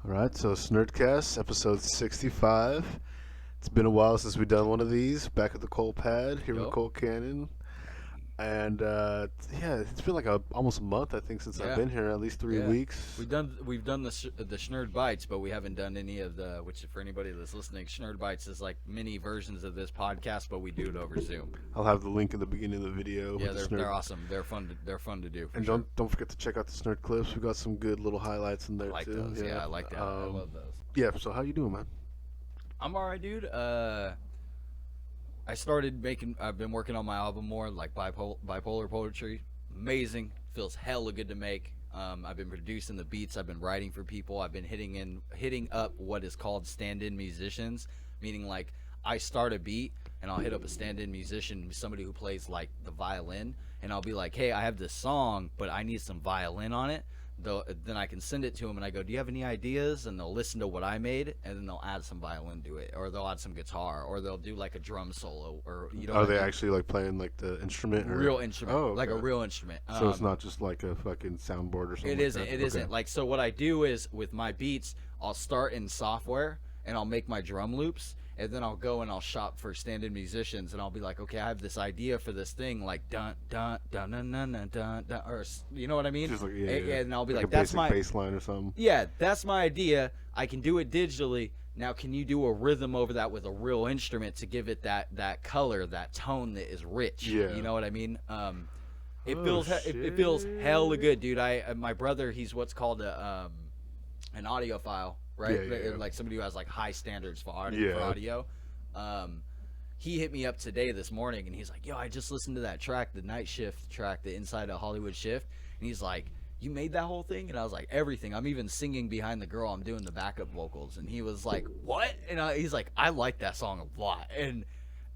All right, so Shnerdcast episode 65. It's been a while since we've done one of these. Back at the coal pad here with Yup. Cultcanon. And yeah, it's been like almost a month, I think, since I've Yeah, been here. At least three yeah. weeks. We've done the Shnerd bites, but we haven't done any of the. Which, for anybody that's listening, Shnerd bites is like mini versions of this podcast, but we do it over Zoom. I'll have the link in the beginning of the video. Yeah, with the they're Shnerd. awesome. They're fun to do. For And sure. don't forget to check out the Shnerd clips. We got some good little highlights in I there like too. those. Yeah, I like that. I love those. Yeah. So how you doing, man? I'm alright, dude. I started making. I've been working on my album more, like bipolar poetry. Amazing. Feels hella good to make. I've been producing the beats. I've been writing for people. I've been hitting up what is called stand-in musicians, meaning like I start a beat and I'll hit up a stand-in musician, somebody who plays like the violin, and I'll be like, hey, I have this song, but I need some violin on it. Then I can send it to them and I go, do you have any ideas? And they'll listen to what I made and then they'll add some violin to it, or they'll add some guitar, or they'll do like a drum solo, or Are what I they mean? actually like playing like the instrument? Or? Real instrument, Oh, like a okay. real instrument. So it's not just like a fucking soundboard or something. It like isn't. that? It Okay. isn't. Like, so what I do is with my beats, I'll start in software and I'll make my drum loops, and then I'll go and I'll shop for stand-in musicians, and I'll be like, okay, I have this idea for this thing, like dun dun dun dun dun dun dun, dun, or you know what I mean? Just like, And I'll be like, a that's basic my bass line or something. yeah, that's my idea. I can do it digitally. Now, can you do a rhythm over that with a real instrument to give it that color, that tone that is rich? Yeah. You know what I mean? It Oh, feels it feels hella shit. good, dude. My brother, he's what's called an audiophile, right? Yeah. Like somebody who has like high standards for Yeah. audio. He hit me up today this morning and he's like, yo, I just listened to that track, the Night Shift track, the Inside a Hollywood Shift, and he's like, you made that whole thing? And I was like, everything. I'm even singing behind the girl. I'm doing the backup vocals. And he was like, what? And he's like, I like that song a lot. And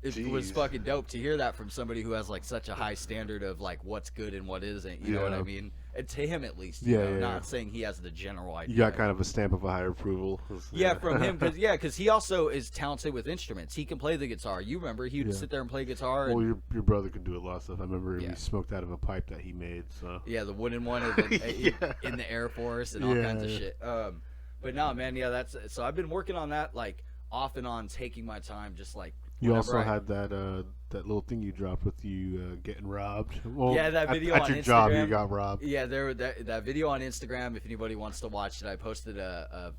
it was Jeez. fucking dope to hear that from somebody who has like such a high standard of like what's good and what isn't. You know what I Yeah. mean? And to him at least. Yeah, You know, yeah, not yeah. saying he has the general idea. You got kind of a stamp of a higher approval. Yeah, from him, because he also is talented with instruments. He can play the guitar. You remember he would Yeah. sit there and play guitar. And, Well, your brother could do a lot of stuff. I remember Yeah. he smoked out of a pipe that he made. So yeah, the wooden one Yeah. in the Air Force and all Yeah, kinds of yeah. shit. But no, man, yeah, that's so I've been working on that like off and on, taking my time, just like you whenever also I- had that little thing you dropped with you getting robbed. Well, Yeah, that video at on your job you Instagram. got robbed. Yeah, that video on Instagram. If anybody wants to watch it, I posted a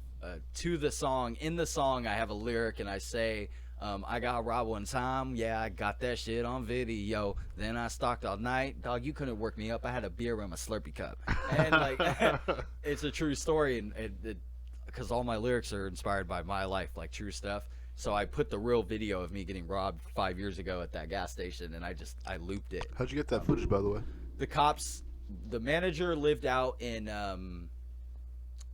to the song. In the song, I have a lyric and I say, I got robbed one time. Yeah, I got that shit on video. Then I stalked all night. Dog, you couldn't work me up. I had a beer in my Slurpee cup. And like, it's a true story, and because all my lyrics are inspired by my life, like true stuff. So I put the real video of me getting robbed 5 years ago at that gas station, and I looped it. How'd you get that footage, by the way? The cops, the manager lived out in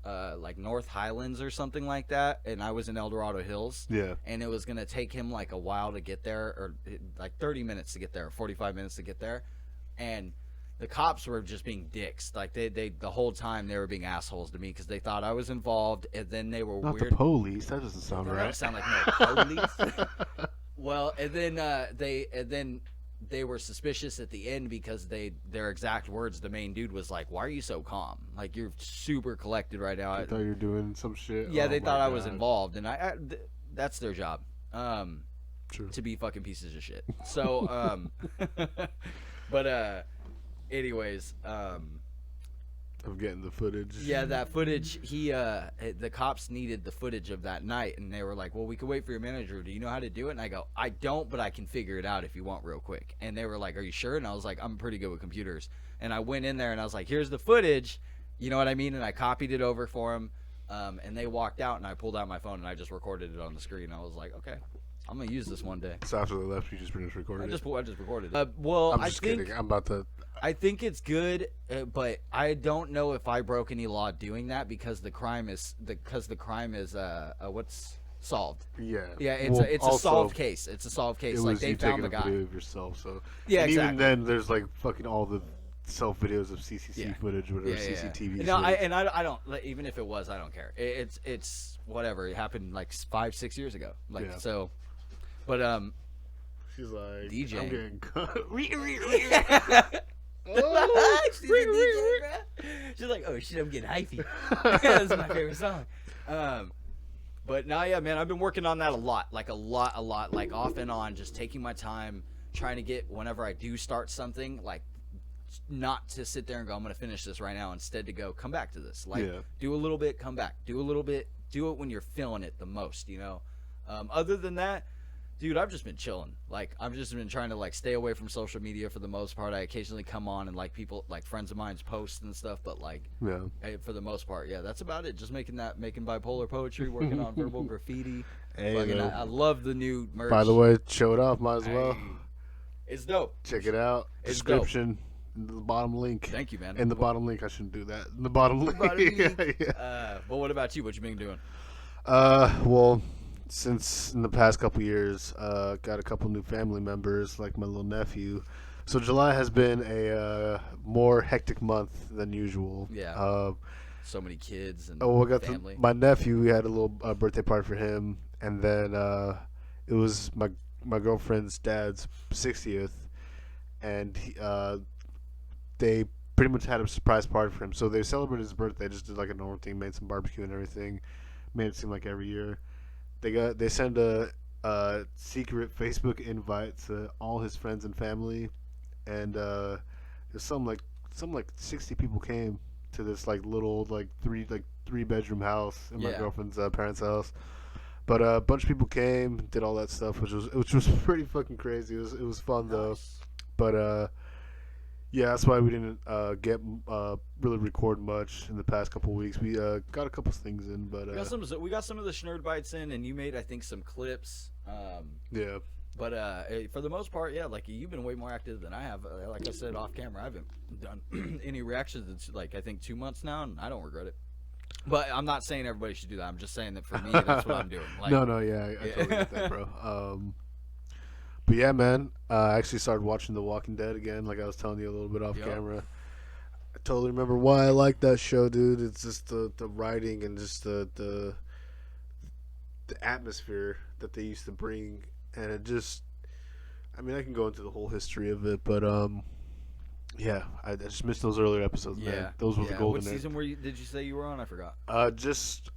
like North Highlands or something like that, and I was in El Dorado Hills, Yeah. and it was gonna take him like a while to get there, or like 30 minutes to get there, 45 minutes to get there, and the cops were just being dicks. Like they the whole time they were being assholes to me because they thought I was involved, and then they were Not weird. the police. That doesn't sound That right. don't sound like no police. Well, and then they were suspicious at the end because their exact words, the main dude was like, why are you so calm? Like, you're super collected right now. I thought you were doing some shit. Yeah, Oh they my thought I was God. involved, and that's their job, True. to be fucking pieces of shit. So, but anyways, Of getting the footage. yeah, that footage, the cops needed the footage of that night, and they were like, well, we could wait for your manager. Do you know how to do it? And I go, I don't, but I can figure it out if you want real quick. And they were like, are you sure? And I was like, I'm pretty good with computers. And I went in there and I was like, here's the footage. You know what I mean? And I copied it over for them. And they walked out, and I pulled out my phone and I just recorded it on the screen. I was like, okay, I'm going to use this one day. So after they left, you just pretty much recorded I just it. recorded it. Well, I'm I just think kidding. I'm about to. I think it's good, but I don't know if I broke any law doing that because the crime is what's solved. Yeah. Yeah, it's Well, a also, solved case. It's a solved case. It Like was they you found taking the a guy. video of yourself. So. Yeah, and exactly. even then, there's like fucking all the self videos of CCC Yeah. footage, whatever Yeah, yeah, CCTV. yeah. No, shit. I don't. Like, even if it was, I don't care. It's whatever. It happened like 5-6 years ago. Like Yeah. so, but She's like, DJ. I'm getting cut. She's a DJ, bro. She's like, oh shit, I'm getting hyphy. That's my favorite song. um, but now, yeah, man, I've been working on that a lot, like like off and on, just taking my time, trying to get whenever I do start something, like not to sit there and go, I'm gonna finish this right now. Instead, to go, come back to this, like do a little bit, come back, do a little bit, do it when you're feeling it the most, you know. Other than that, dude, I've just been chilling. Like, I've just been trying to like stay away from social media for the most part. I occasionally come on and like people, like friends of mine's posts and stuff, but like, for the most part, yeah, that's about it. Just making bipolar poetry, working on verbal graffiti. Hey, I love the new merch. By the way, show it off. Might as well. It's dope. Check it out. It's Description. In the bottom link. Thank you, man. In the bottom link. I shouldn't do that. In the bottom link. But what about you? What you been doing? Well, since in the past couple years, got a couple new family members, like my little nephew. So July has been a more hectic month than usual. Yeah. So many kids and I got family. My nephew. We had a little birthday party for him, and then it was my girlfriend's dad's 60th, and they pretty much had a surprise party for him. So they celebrated his birthday, just did like a normal thing, made some barbecue and everything, made it seem like every year. They send a secret Facebook invite to all his friends and family, and there's some like 60 people came to this like little like three bedroom house in my girlfriend's parents' house. But a bunch of people came, did all that stuff, which was pretty fucking crazy. It was fun though. But yeah, that's why we didn't get really record much in the past couple of weeks. We got a couple things in, but we got some of the Shnerd bites in, and you made, I think, some clips. Yeah. But for the most part, yeah, like you've been way more active than I have. Like I said off camera, I haven't done any reactions. It's like I think 2 months now, and I don't regret it. But I'm not saying everybody should do that. I'm just saying that for me, that's what I'm doing. Like, no, yeah, I totally get that, bro. But yeah, man, I actually started watching The Walking Dead again, like I was telling you a little bit off camera. I totally remember why I like that show, dude. It's just the writing and just the atmosphere that they used to bring, and it just, I mean, I can go into the whole history of it, but yeah, I just missed those earlier episodes, man. Those were the golden. What season did you say you were on? I forgot. Just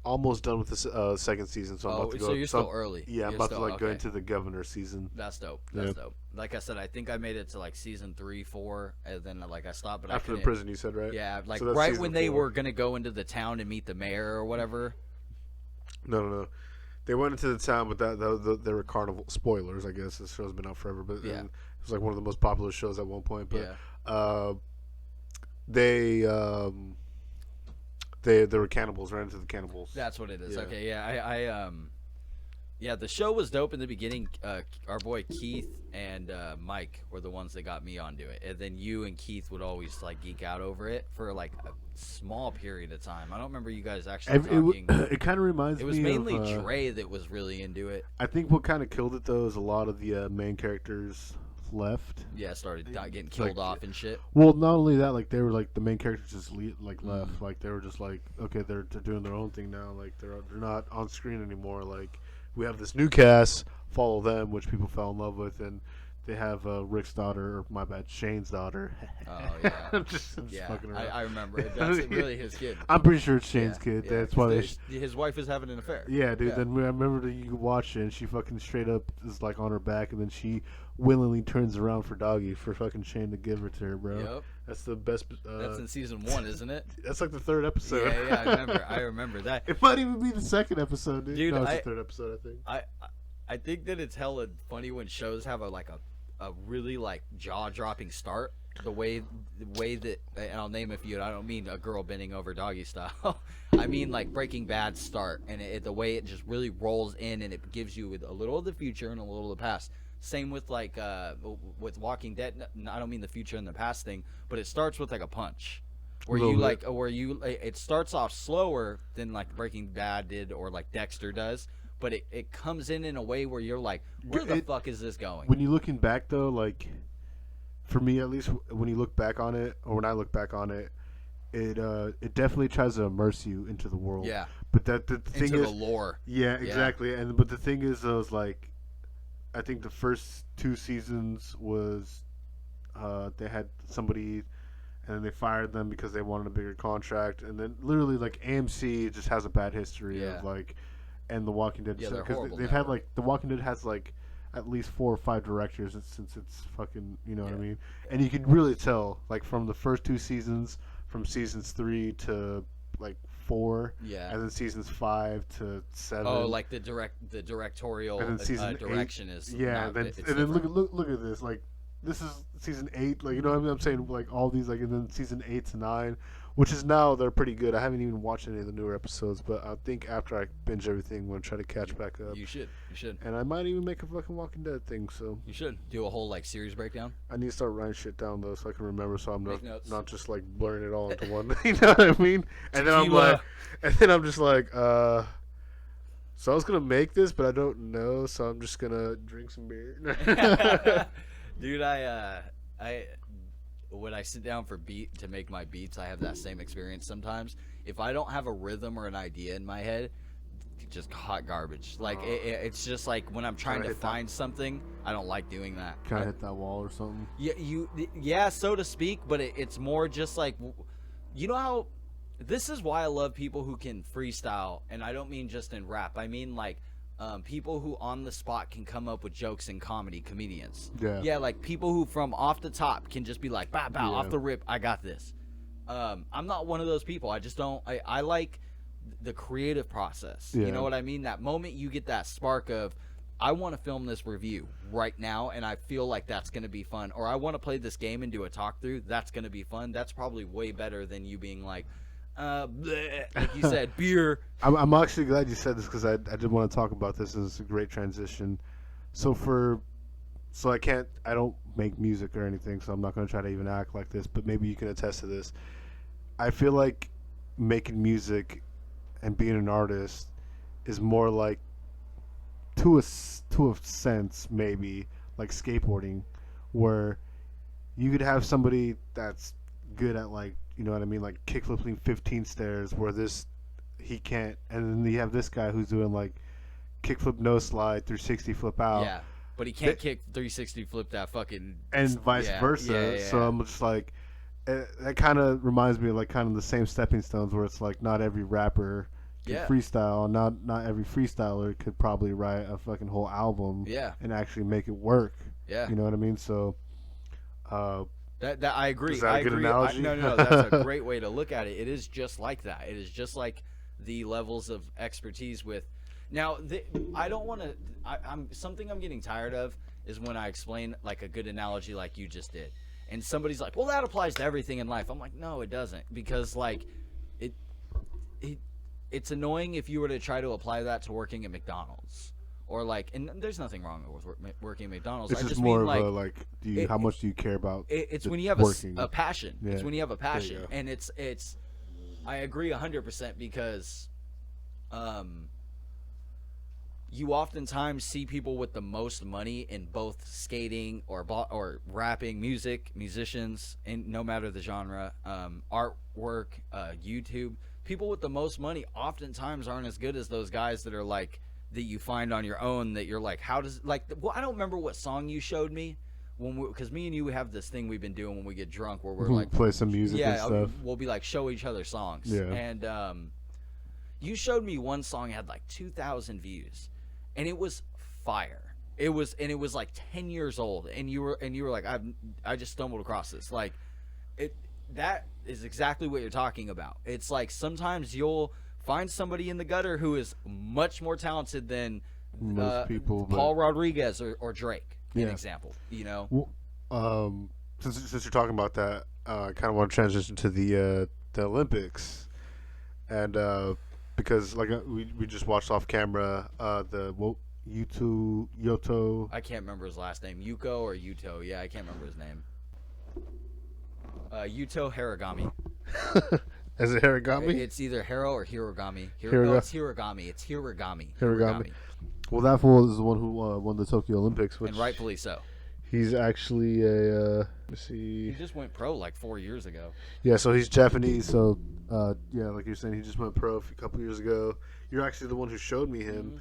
almost done with the second season, so I'm about to go. So you're still early. Yeah, I'm about to go into the governor season. That's dope. That's dope. Like I said, I think I made it to like season 3, 4, and then like I stopped. But after the prison, you said, right? Yeah, like so right when they were gonna go into the town and meet the mayor or whatever. No. They went into the town, but they were carnival spoilers. I guess this show's been out forever, but it was like one of the most popular shows at one point. But they were cannibals, ran into the cannibals. That's what it is. Yeah. Okay, yeah, the show was dope in the beginning. Our boy Keith and Mike were the ones that got me onto it, and then you and Keith would always like geek out over it for like a small period of time. I don't remember you guys actually talking. It kind of reminds me. It was mainly Dre that was really into it. I think what kind of killed it though is a lot of the main characters left. Yeah, started getting killed off and shit. Well, not only that, like they were like the main characters just left. Like they were just like, okay, they're doing their own thing now. Like they're not on screen anymore. Like we have this new cast, follow them, which people fell in love with, and they have Rick's daughter, or my bad, Shane's daughter. Oh yeah, I'm just fucking around. I remember it. That's really his kid. I'm pretty sure it's Shane's kid. Yeah, that's why his wife is having an affair. Yeah, dude. Then I remember that you could watch it, and she fucking straight up is like on her back, and then she willingly turns around for Doggy for fucking Shane to give her to her, bro. Yep. That's the best. That's in season 1, isn't it? That's like the 3rd episode. Yeah, I remember that. It might even be the 2nd episode, dude. Dude, no, it's the 3rd episode, I think. I think that it's hella funny when shows have a really like jaw-dropping start. The way that, and I'll name a few. I don't mean a girl bending over Doggy style. I mean like Breaking Bad start, and the way it just really rolls in, and it gives you a little of the future and a little of the past. Same with like with Walking Dead. I don't mean the future and the past thing, but it starts with like a punch, it starts off slower than like Breaking Bad did or like Dexter does, but it comes in a way where you're like, where the fuck is this going? When you're looking back though, like for me at least, when you look back on it, or when I look back on it, it definitely tries to immerse you into the world. Yeah. But the thing is, into the lore. Yeah, exactly. Yeah. But the thing is, though, is like, I think the first 2 seasons was they had somebody, and then they fired them because they wanted a bigger contract, and then literally like AMC just has a bad history of like, and The Walking Dead. Yeah, they're horrible. They've had like The Walking Dead has like at least 4 or 5 directors since it's fucking, you know what I mean, and you can really tell like from the first 2 seasons, from seasons 3 to like 4, and then seasons 5 to 7. Oh, like the directorial and then season direction 8, is then look at this, like this is season 8, like, you know what I mean? I'm saying like all these, like, and then season 8 to 9, which is now they're pretty good. I haven't even watched any of the newer episodes, but I think after I binge everything, I'm gonna try to catch back up. You should. And I might even make a fucking Walking Dead thing. So you should do a whole like series breakdown. I need to start writing shit down though, so I can remember, so I'm not just like blurring it all into one. You know what I mean? And then I'm just like, so I was gonna make this, but I don't know, so I'm just gonna drink some beer. Dude, when I sit down to make my beats, I have that same experience sometimes. If I don't have a rhythm or an idea in my head, just hot garbage. Like it's just like when I'm trying to find something, I don't like doing that. Kind of hit that wall or something. Yeah, so to speak. But it's more just like, you know how. This is why I love people who can freestyle, and I don't mean just in rap. I mean like. People who on the spot can come up with jokes in comedians. Yeah, like people who from off the top can just be like, bow, off the rip, I got this. I'm not one of those people. I just don't. I like the creative process. You know what I mean? That moment you get that spark of, I want to film this review right now, and I feel like that's going to be fun. Or I want to play this game and do a talk through. That's going to be fun. That's probably way better than you being like, bleh, like you said, beer. I'm actually glad you said this, because I did want to talk about this. It's a great transition. So I don't make music or anything, so I'm not going to try to even act like this, but maybe you can attest to this. I feel like making music and being an artist is more like, to a sense, maybe like skateboarding, where you could have somebody that's good at, like, you know what I mean, like kickflipping 15 stairs, where he can't, and then you have this guy who's doing like kickflip no slide 360 flip out. Yeah, but he can't kick 360 flip that fucking, and vice versa. Yeah. So I'm just like, that kind of reminds me of like kind of the same stepping stones, where it's like not every rapper can freestyle, and not every freestyler could probably write a fucking whole album and actually make it work. You know what I mean? So that I agree. Is that a good analogy? No, that's a great way to look at it. It is just like that. It is just like the levels of expertise with. Now, I don't want to. I'm something I'm getting tired of is when I explain like a good analogy like you just did, and somebody's like, "Well, that applies to everything in life." I'm like, "No, it doesn't," because like it's annoying if you were to try to apply that to working at McDonald's. Or like, and there's nothing wrong with working at McDonald's. It's I just more mean, like, of a, like, how much do you care about? It's when you have a passion. Yeah. It's when you have a passion, and it's. I agree 100% because, you oftentimes see people with the most money in both skating or rapping, musicians, and no matter the genre, artwork, YouTube. People with the most money oftentimes aren't as good as those guys that are like. That you find on your own that you're like, how does, like, well, I don't remember what song you showed me because me and you have this thing we've been doing when we get drunk where we're like play some music and stuff. We'll be like show each other songs. And you showed me one song that had like 2,000 views, and it was fire. It was like 10 years old, and you were like, I just stumbled across this. Like that is exactly what you're talking about. It's like sometimes you'll find somebody in the gutter who is much more talented than most people, Paul Rodriguez or Drake, an example. You know. Well, since you're talking about that, I kind of want to transition to the Olympics, and because like we just watched off camera Yuto. I can't remember his last name. Yuko or Yuto? Yeah, I can't remember his name. Yuto Haragami. Is it Hiragami? It's either Hiro or Hirogami. No, it's Hirogami. It's Hirogami. Well, that fool is the one who won the Tokyo Olympics, and rightfully so. He's actually a. Let's see. He just went pro like 4 years ago. Yeah, so he's Japanese. So like you're saying, he just went pro a couple years ago. You're actually the one who showed me him.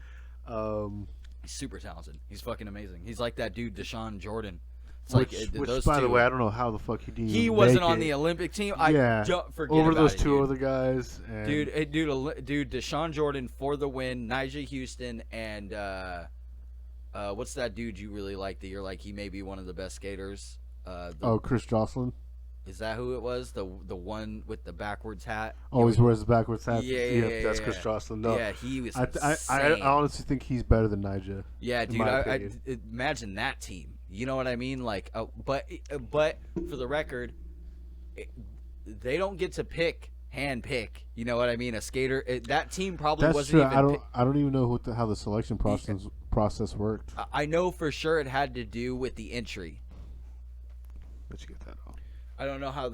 He's super talented. He's fucking amazing. He's like that dude Deshaun Jordan. It's Which, those by two. the way, I don't know how the fuck he didn't. He even wasn't make on it. the Olympic team. Yeah, I don't forget over about those it, two dude. other guys. And Dude, Deshaun Jordan for the win. Nigel Houston and what's that dude you really like that you're like he may be one of the best skaters? Chris Jocelyn. Is that who it was? The one with the backwards hat. Always wears the backwards hat. Yeah, that's Chris Jocelyn. No, yeah, he was. I honestly think he's better than Nigel. Yeah, dude. I imagine that team. You know what I mean? Like, but for the record, they don't get to hand pick. You know what I mean? A skater. That team probably That's wasn't true. even. I don't even know how the selection process worked. I know for sure it had to do with the entry. Let you get that off. I don't know how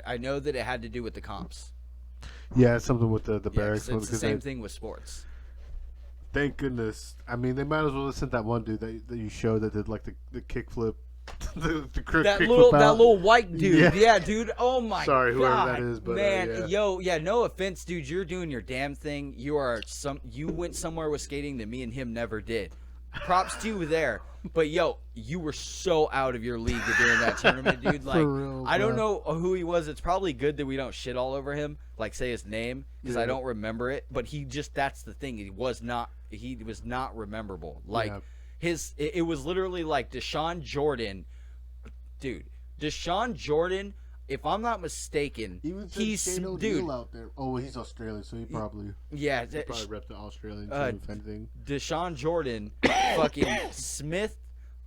I know that it had to do with the comps. Yeah, it's something with the Yeah, barracks. it's the same thing with sports. Thank goodness. I mean, they might as well have sent that one dude that you showed that did like the kickflip, the That kick little flip that out. little white dude. Yeah. Yeah, dude. Oh my Sorry, whoever god. that is, but man, yeah. no offense, dude. You're doing your damn thing. You went somewhere with skating that me and him never did. Props to you there. But you were so out of your league during that tournament, dude. Like, real, I don't know who he was. It's probably good that we don't shit all over him, like say his name, because I don't remember it. But that's the thing. He was not rememberable. Like it was literally like Deshaun Jordan, dude. Deshaun Jordan, if I'm not mistaken, he's dude out there. Oh, he's Australian, so he probably rep the Australian team if anything. Deshaun Jordan fucking Smith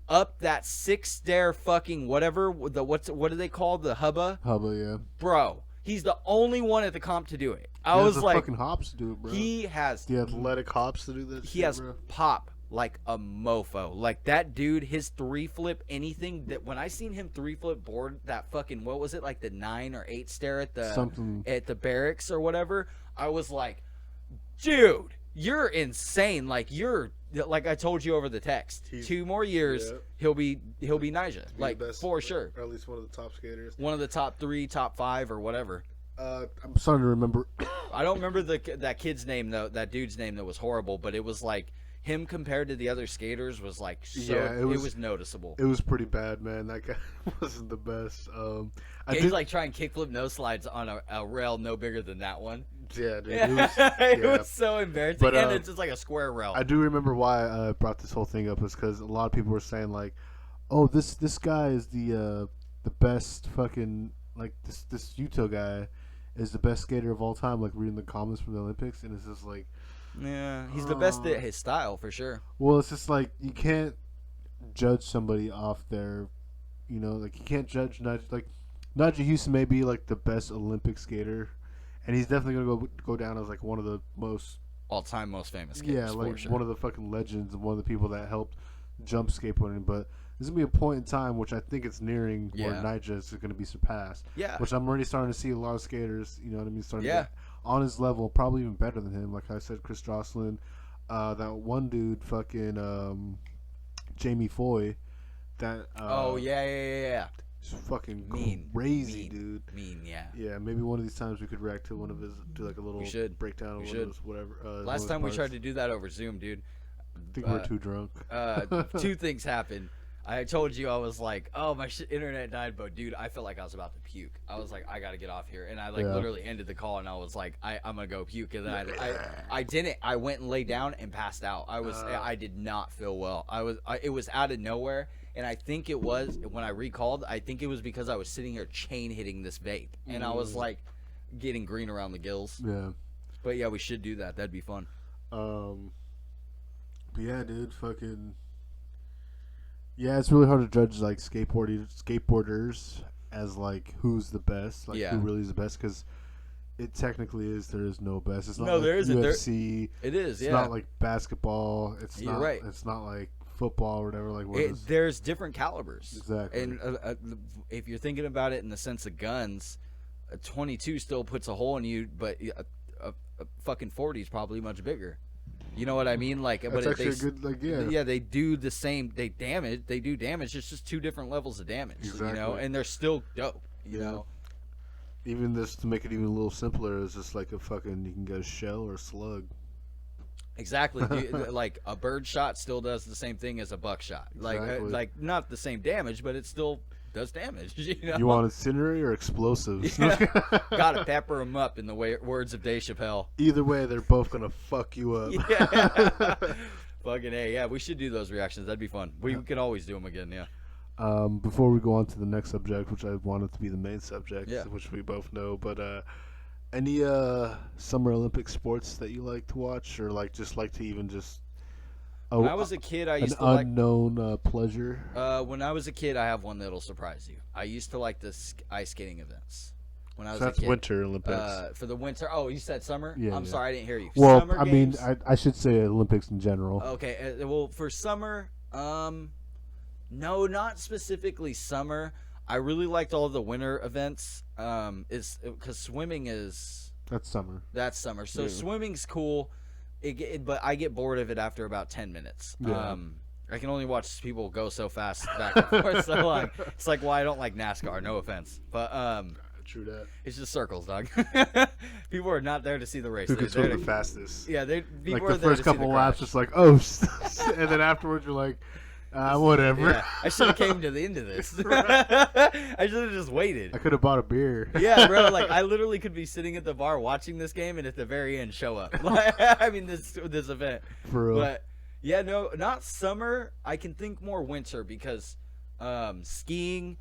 up that 6-stair fucking whatever what do they call the hubba, yeah, bro. He's the only one at the comp to do it. He has the fucking hops to do it, bro. He has the athletic hops to do that. He has pop like a mofo. Like that dude, his 3-flip anything that when I seen him 3-flip board that fucking what was it like the 9 or 8 stair at the barracks or whatever, I was like, dude, you're insane. Like I told you over the text. 2 more years, he'll be Nigel. Like for sure. Or at least one of the top skaters. One of the top 3, top 5 or whatever. I'm starting to remember. I don't remember that kid's name though. That dude's name that was horrible, but it was like him compared to the other skaters was like it was noticeable. It was pretty bad, man. That guy wasn't the best. He's like trying kickflip no slides on a rail no bigger than that one. Yeah, dude. It was so embarrassing, and it's just like a square rail. I do remember why I brought this whole thing up is because a lot of people were saying like, "Oh, this guy is the best fucking like this Yuto guy is the best skater of all time." Like reading the comments from the Olympics, and it's just like, yeah, he's the best at his style for sure. Well, it's just like you can't judge somebody off their, like you can't judge Nigel Houston may be like the best Olympic skater. And he's definitely gonna go down as like one of the all-time most famous skaters. Yeah, like one of the fucking legends and one of the people that helped jump skateboarding. But there's gonna be a point in time which I think it's nearing where Nigel is gonna be surpassed. Yeah. Which I'm already starting to see a lot of skaters. You know what I mean? Starting to get on his level, probably even better than him. Like I said, Chris Jocelyn, that one dude, fucking Jamie Foy. That. Yeah. Fucking mean, crazy, dude. Yeah, maybe one of these times we could react to one of his, do like a little breakdown of one of his whatever. Last time we tried to do that over Zoom, dude. I think we're too drunk. 2 things happened. I told you I was like, oh, my internet died, but dude, I felt like I was about to puke. I was like, I gotta get off here, and I literally ended the call, and I was like, I'm gonna go puke, and then I didn't. I went and laid down and passed out. I did not feel well. It was out of nowhere. And I think it was, when I recalled, I think it was because I was sitting here chain hitting this vape. And I was like getting green around the gills. Yeah. But yeah, we should do that. That'd be fun. But yeah, dude, fucking. Yeah, it's really hard to judge like skateboarders as like who's the best, like who really is the best, because it technically is. There is no best. It's not like there isn't. UFC. It is. It's not like basketball. It's You're not. right. It's not like football or whatever. Like there's different calibers. Exactly. And if you're thinking about it in the sense of guns, a 22 still puts a hole in you, but a fucking 40 is probably much bigger. You know what I mean? Like, that's but actually a good, like, yeah, they do the same. They do damage. It's just 2 different levels of damage. Exactly. You know, and they're still dope. You know. Even this, to make it even a little simpler, is just like a fucking, you can get a shell or a slug. Exactly. Like a bird shot still does the same thing as a buckshot. Exactly. Like not the same damage, but it still does damage. You know. You want incendiary or explosives? Yeah. Gotta pepper them up in the words of Dave Chappelle. Either way, they're both gonna fuck you up. Yeah. Fucking A. Yeah, we should do those reactions. That'd be fun. We can always do them again. Yeah. Before we go on to the next subject, which I wanted to be the main subject, Yeah. which we both know, but any Summer Olympic sports that you like to watch, or like just like to even just When I was a kid, I used an to like. unknown pleasure? When I was a kid, I have one that'll surprise you. I used to like the ice skating events. When I was So that's a kid. Winter Olympics. For the winter. Oh, you said summer? Yeah, I'm yeah. sorry, I didn't hear you. Well, Summer I mean, games? I should say Olympics in general. Okay, well, for summer, no, not specifically summer. I really liked all of the winter events. Is because swimming is That's summer. that's summer. So Yeah. swimming's cool, but I get bored of it after about 10 minutes. Yeah. I can only watch people go so fast back and forth so long. It's like why I don't like NASCAR. No offense, but True that. it's just circles, dog. People are not there to see the race. Who They're can swim there the to- fastest? Yeah, people Like are the there first to see the couple laps, crash. it's like, oh, and then afterwards you're like, whatever. Yeah, I should have came to the end of this. I should have just waited. I could have bought a beer. Yeah, bro. Like I literally could be sitting at the bar watching this game, and at the very end show up. I mean, this event. For real. But yeah, no, not summer. I can think more winter because skiing,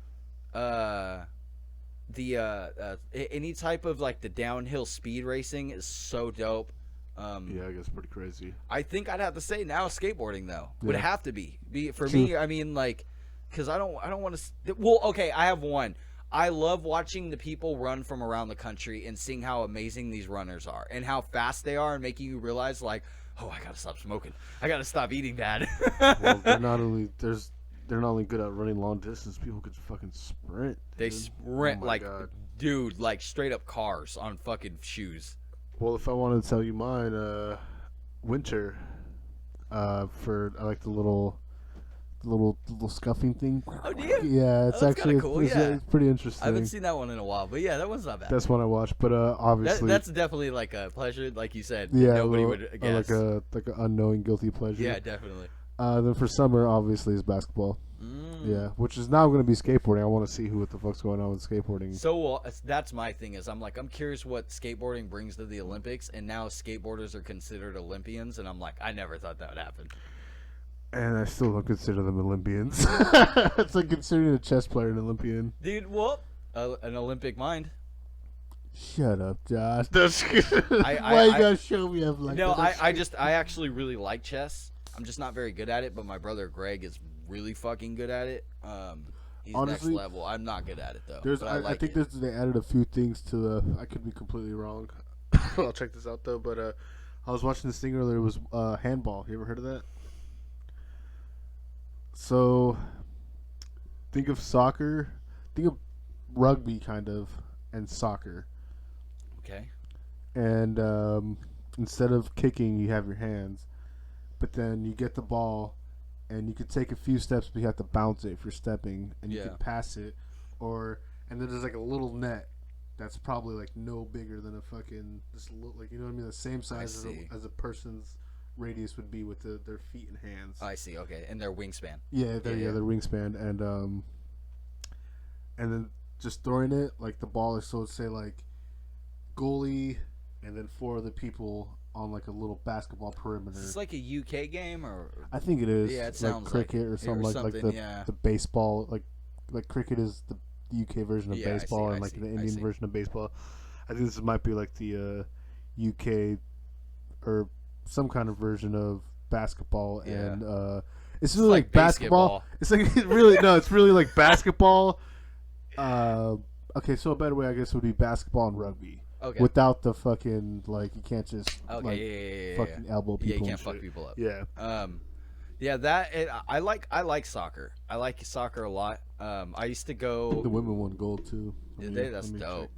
any type of like the downhill speed racing is so dope. Yeah, I guess pretty crazy. I think I'd have to say now skateboarding though would Yeah. have to be for True. me. I mean, like, because I don't want to. Well, okay, I have one. I love watching the people run from around the country and seeing how amazing these runners are and how fast they are, and making you realize like, oh, I gotta stop smoking. I gotta stop eating bad. Well, they're not only good at running long distance. People could fucking sprint. They dude. sprint Oh my like, God. dude, like straight up cars on fucking shoes. Well, if I wanted to tell you mine, winter. I like the little scuffing thing. Oh, do you? Yeah, it's Oh, that's actually kinda cool, yeah. it's pretty interesting. I haven't seen that one in a while, but yeah, that one's not bad. That's one I watched, but obviously That's definitely like a pleasure, like you said. yeah, Nobody a would little- guess. like a unknowing guilty pleasure. Yeah, definitely. Then for summer, obviously, is basketball. Yeah, which is now going to be skateboarding. I want to see what the fuck's going on with skateboarding. So that's my thing is I'm curious what skateboarding brings to the Olympics, and now skateboarders are considered Olympians, and I'm like, I never thought that would happen. And I still don't consider them Olympians. It's like considering a chess player an Olympian. Dude, well, an Olympic mind. Shut up, Josh. I- Why you I- gotta show me up like No, that? I actually really like chess. I'm just not very good at it, but my brother Greg is really fucking good at it. He's Honestly, next level. I'm not good at it though. There's, but I like think it. they added a few things to the. I could be completely wrong. I'll check this out though. But I was watching this thing earlier. It was handball. You ever heard of that? So, think of soccer. Think of rugby, kind of, and soccer. Okay. And instead of kicking, you have your hands. But then you get the ball, and you could take a few steps, but you have to bounce it if you're stepping, and you Yeah. can pass it, and then there's like a little net that's probably like no bigger than a fucking like you know what I mean, the same size see. as a person's radius would be with their feet and hands. I see. Okay, and their wingspan. Yeah, their Yeah. their wingspan, and then just throwing it like the ball is, so let's say like goalie, and then four other people on like a little basketball perimeter. Is this like a UK game or? I think it is. Yeah, it like sounds cricket like- or something or like something, yeah. the baseball, like cricket is the UK version of Yeah, I baseball, see, and I like see, the I Indian see. version of baseball. I think this might be like the UK or some kind of version of basketball, Yeah. and it's really like basketball. basketball. It's like it's really like basketball. Okay, so a better way I guess would be basketball and rugby. Okay. Without the fucking, like, you can't just Okay. like yeah. fucking elbow people. Yeah, you and can't fuck shit. people up. Yeah. I like soccer. I like soccer a lot. I used to The go. women won gold too. Did they? That's dope.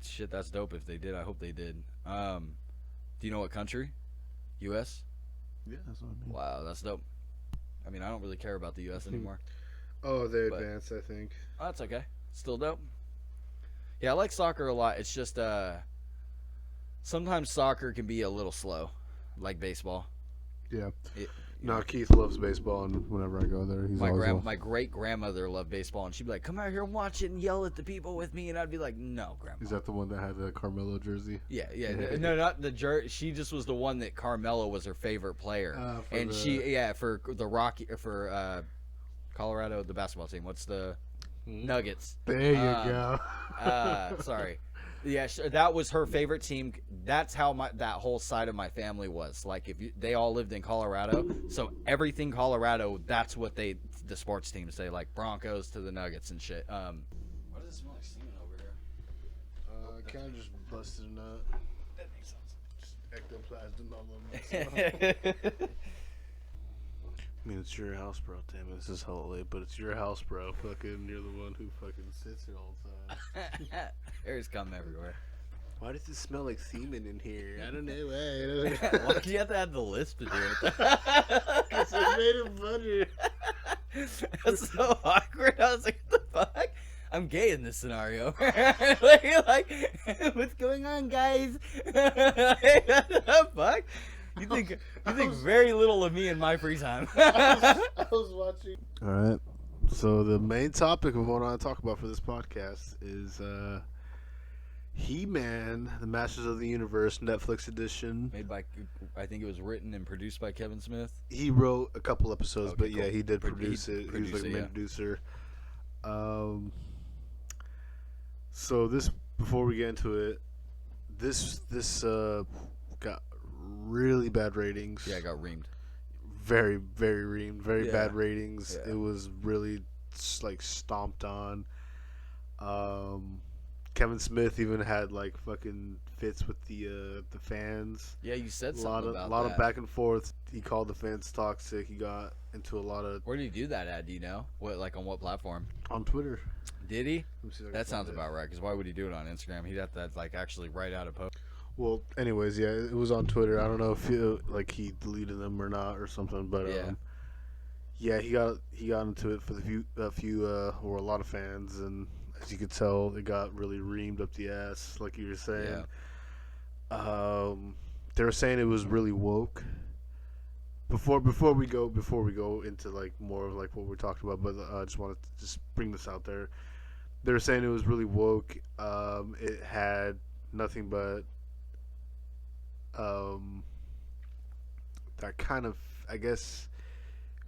Shit, that's dope. If they did, I hope they did. Do you know what country? U.S. Yeah, that's what I mean. Wow, that's dope. I mean, I don't really care about the U.S. anymore. Oh, they But- advanced, I think. Oh, that's okay. Still dope. Yeah, I like soccer a lot. It's just sometimes soccer can be a little slow. like baseball. Yeah. It, No, Keith loves baseball, and whenever I go there, he's always my great grandmother loved baseball, and she'd be like, "Come out here and watch it and yell at the people with me," and I'd be like, "No, grandma." Is that the one that had the Carmelo jersey? Yeah. No, not the jersey. She just was the one that Carmelo was her favorite player, and for the Rocky for Colorado, the basketball team. What's the Nuggets? There you go. Sorry. Yeah, that was her favorite team. That's how that whole side of my family was. Like, they all lived in Colorado, so everything Colorado, that's what the sports teams say, like Broncos to the Nuggets and shit. Why does it smell like semen over here? Kind of just busted a nut. That makes sense. Just ectoplasm all over. I mean, it's your house, bro. Damn it, this is hella late, but it's your house, bro. Fucking, you're the one who fucking sits here all the time. There's cum everywhere. Why does it smell like semen in here? I don't know why. Why do you have to have the lisp to do it? Because I made of butter. That's so awkward. I was like, what the fuck? I'm gay in this scenario. like, what's going on, guys? What the fuck? You think very little of me in my free time. I was watching. All right. So the main topic of what I want to talk about for this podcast is He-Man, the Masters of the Universe Netflix edition. Made by, I think it was written and produced by Kevin Smith. He wrote a couple episodes, Okay, but yeah, cool. he did produce it. He was like the main yeah. producer. So this, before we get into it, this got really bad ratings. Yeah, I got reamed. Very, very reamed. Very bad ratings. Yeah. It was really like stomped on. Kevin Smith even had like fucking fits with the fans. Yeah, you said something about a lot that. of back and forth. He called the fans toxic. He got into a lot of. Where did he do that at? Do you know? On what platform? On Twitter. Did he? Let me see if I can That find sounds it. about right. Because why would he do it on Instagram? He'd have to like actually write out a post. Well, anyways, yeah, it was on Twitter. I don't know if he deleted them or not or something, but yeah, he got into it for a few or a lot of fans, and as you could tell, it got really reamed up the ass, like you were saying. Yeah. They were saying it was really woke. Before we go into like more of like what we're talking about, but I just wanted to just bring this out there. They were saying it was really woke. It had nothing but that kind of, I guess,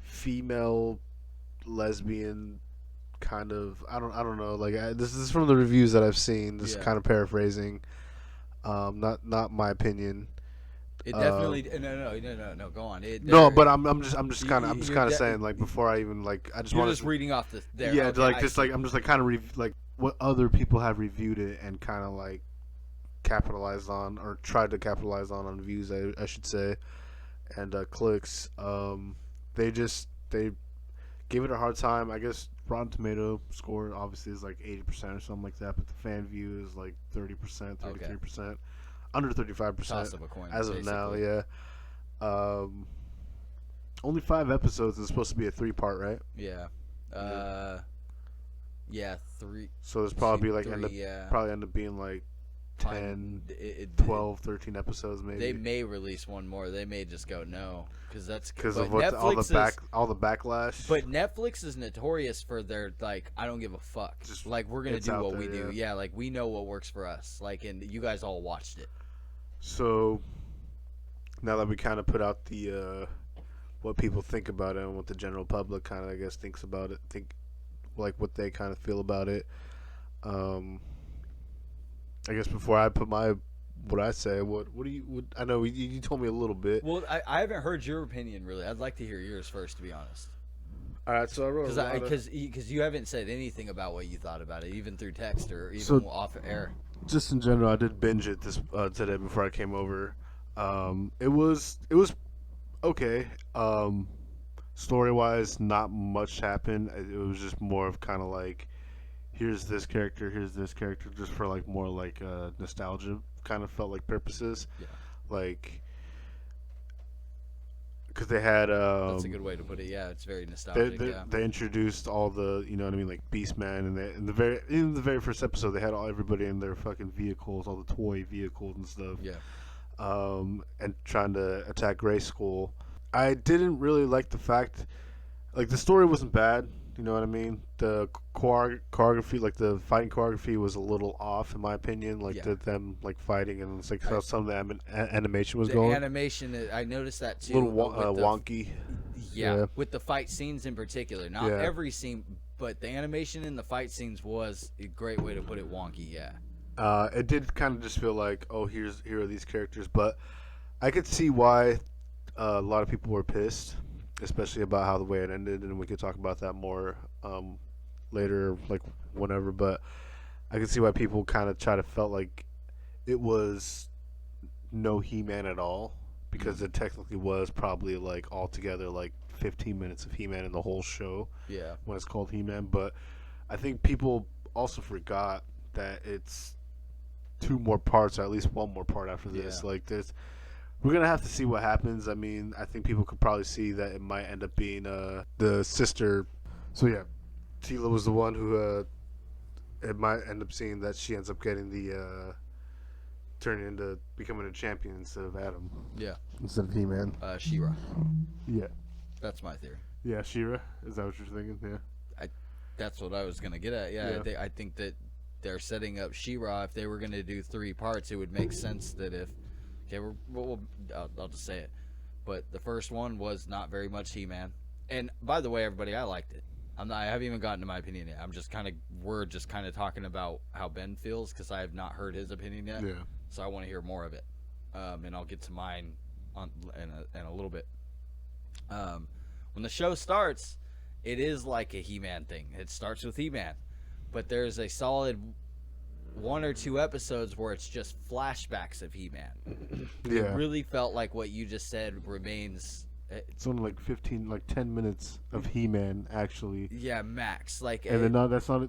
female lesbian kind of, I don't know, like this is from the reviews that I've seen, this kind of paraphrasing, not my opinion. It definitely no go on. But I'm just kind of saying, like, before I even like, I just want just reading off the there. yeah, okay, like just like I'm just like kind of like what other people have reviewed it and kind of like capitalized on or tried to capitalize on views, I should say, and clicks. They gave it a hard time. I guess Rotten Tomato score obviously is like 80% or something like that, but the fan view is like 30%, 33%, under 35% Toss of a coin, as of basically. now. Yeah. Only 5 episodes. It's supposed to be a 3-part, right? Yeah. Yeah, 3. So there's probably like three, probably end up being like 10, 12, 13 episodes maybe. They may release one more. They may just go no, because of what all the backlash. But Netflix is notorious for their like, I don't give a fuck. Just, like, we're gonna do what we do. Yeah, like we know what works for us. Like, and you guys all watched it. So now that we kind of put out the what people think about it and what the general public kind of, I guess, thinks about it, like what they kind of feel about it. I guess before I put what I say, what do you? I know you told me a little bit. Well, I haven't heard your opinion really. I'd like to hear yours first, to be honest. All right, so I wrote because you haven't said anything about what you thought about it, even through text or even off air. Just in general, I did binge it today before I came over. It was okay. Story wise, not much happened. It was just more of kind of like, here's this character, just for like more like nostalgia kind of felt like purposes. Yeah. Like, because they had that's a good way to put it. Yeah, it's very nostalgic. They introduced all the, you know what I mean, like Beastman, and in the very first episode they had everybody in their fucking vehicles, all the toy vehicles and stuff. Yeah. and trying to attack Gray School. I didn't really like the fact, like the story wasn't bad. You know what I mean? The choreography, like the fighting choreography, was a little off in my opinion. Like Yeah. them like fighting and it's like I, how some of the animation was the going. animation, I noticed that A little too. With the wonky. yeah, with the fight scenes in particular. Not Yeah. every scene, but the animation in the fight scenes was a great way to put it. Wonky, yeah. It did kind of just feel like, oh, here are these characters, but I could see why a lot of people were pissed, especially about how the way it ended, and we could talk about that more later, like whenever. But I could see why people kind of try to felt like it was no He-Man at all, because it technically was probably like altogether like 15 minutes of He-Man in the whole show Yeah. when it's called He-Man. But I think people also forgot that it's two more parts, or at least one more part after this. Yeah. Like there's, we're gonna have to see what happens. I mean, I think people could probably see that it might end up being the sister. So yeah, Tila was the one who it might end up seeing that she ends up getting the turning into becoming a champion instead of Adam. Yeah. Instead of He-Man. She-Ra. Yeah. That's my theory. Yeah, She-Ra. Is that what you're thinking? Yeah. That's what I was gonna get at. Yeah, Yeah. I think that they're setting up She-Ra. If they were gonna do 3 parts, it would make sense that if I'll just say it. But the first one was not very much He-Man. And by the way, everybody, I liked it. I haven't even gotten to my opinion yet. We're just kind of talking about how Ben feels because I have not heard his opinion yet. Yeah. So I want to hear more of it. And I'll get to mine in a little bit. When the show starts, it is like a He-Man thing. It starts with He-Man, but there's a solid 1 or 2 episodes where it's just flashbacks of He-Man. Yeah. It really felt like what you just said remains. It's only like 10 minutes of He-Man actually. Yeah, max. Like, And then that's not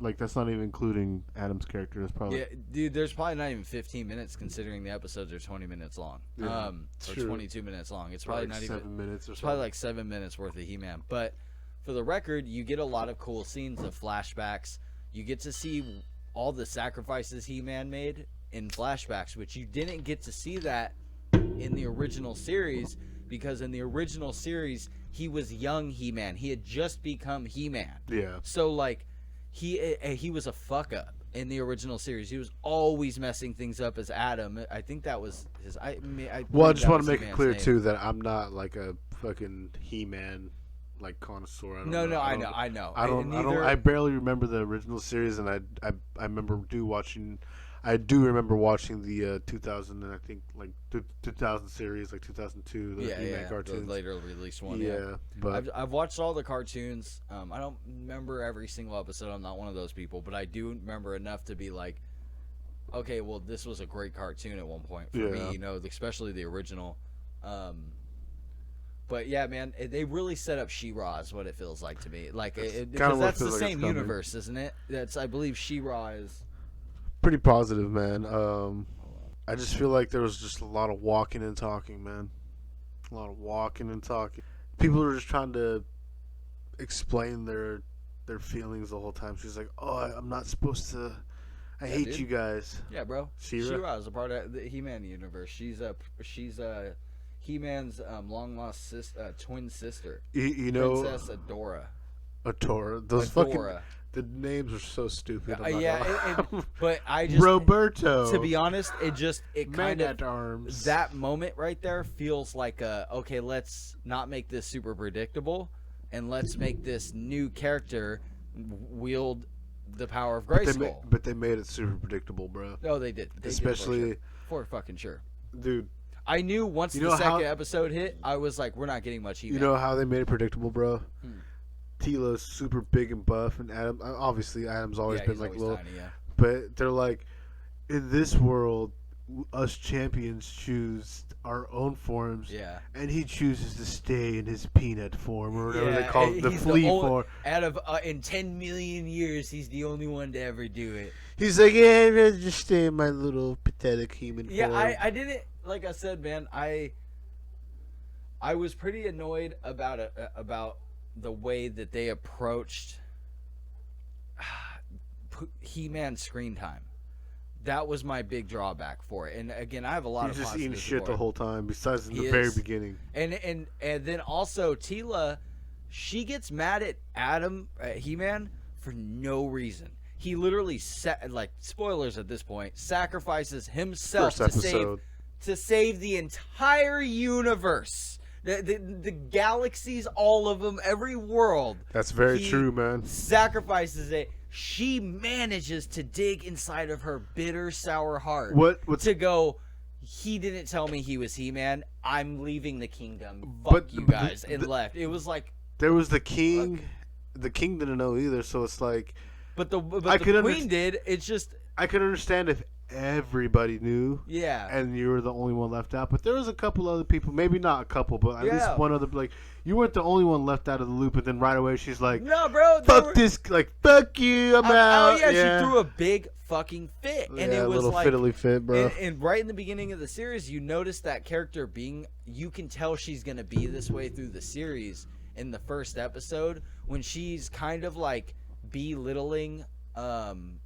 even including Adam's character. That's probably yeah, dude. There's probably not even 15 minutes considering the episodes are 20 minutes long. Yeah, or true. 22 minutes long. It's probably like not 7 even. minutes or It's something. probably like 7 minutes worth of He-Man. But for the record, you get a lot of cool scenes of flashbacks. You get to see all the sacrifices He-Man made in flashbacks, which you didn't get to see that in the original series, because in the original series he was young He-Man. He had just become He-Man. Yeah. So like he was a fuck up in the original series. He was always messing things up as Adam. I think that was his. I just want to make it clear name. too that I'm not like a fucking He-Man like connoisseur. I don't know. I know. I barely remember the original series, and I remember I do remember watching the 2000 and I think like 2000 series, like 2002, the He-Man cartoons. The later released one. Yeah, but I've watched all the cartoons. I don't remember every single episode. I'm not one of those people, but I do remember enough to be like, okay, well, this was a great cartoon at one point for me. You know, especially the original. But yeah, man, they really set up She-Ra is what it feels like to me. Like, because that's the same universe, isn't it? I believe She-Ra is pretty positive, man. I just feel like there was just a lot of walking and talking, man. A lot of walking and talking. People are just trying to explain their feelings the whole time. She's like, "Oh, I'm not supposed to. I hate you guys." Yeah, bro. She-Ra? She-Ra is a part of the He-Man universe. She's He-Man's long lost twin sister. You know, Princess Adora. Adora. Those fucking the names are so stupid. But I just Roberto. To be honest, it kind of arms. That moment right there feels like okay, let's not make this super predictable, and let's make this new character wield the power of Grayskull. But they made it super predictable, bro. No, they did. Especially for fucking sure, dude. I knew once the second episode hit, I was like, we're not getting much He-Man. You know how they made it predictable, bro? Tila's super big and buff, and Adam. Obviously, Adam's always been like little. Tiny, but they're like, in this world, us champions choose our own forms. Yeah. And he chooses to stay in his peanut form, or whatever they call it, the flea form. Out of in 10 million years, he's the only one to ever do it. He's like, yeah, I'd rather just stay in my little pathetic human form. Yeah, I didn't. Like I said, man, I was pretty annoyed about the way that they approached He-Man screen time. That was my big drawback for it. And again, I have a lot He's of just eating positives shit for the it. whole time. Besides in He the very is. beginning. And then also Tila, she gets mad at Adam, He-Man, for no reason. He literally like spoilers at this point, sacrifices himself First episode. to save the entire universe. The galaxies, all of them, every world. That's very He true, man. Sacrifices it. She manages to dig inside of her bitter, sour heart What's to go, he didn't tell me he was He-Man. I'm leaving the kingdom. Fuck But you guys. And left. It was like... There was the king. The king didn't know either, so it's like... But the queen did. It's just... I could understand if everybody knew. Yeah. And you were the only one left out. But there was a couple other people. Maybe not a couple, but at least one other... Like, you weren't the only one left out of the loop, and then right away she's like... No, bro. Fuck this... Like, fuck you, I'm out. Oh, yeah, she threw a big fucking fit. And it was a little like... fiddly fit, bro. And right in the beginning of the series, you notice that character being... You can tell she's going to be this way through the series in the first episode when she's kind of like belittling Adam,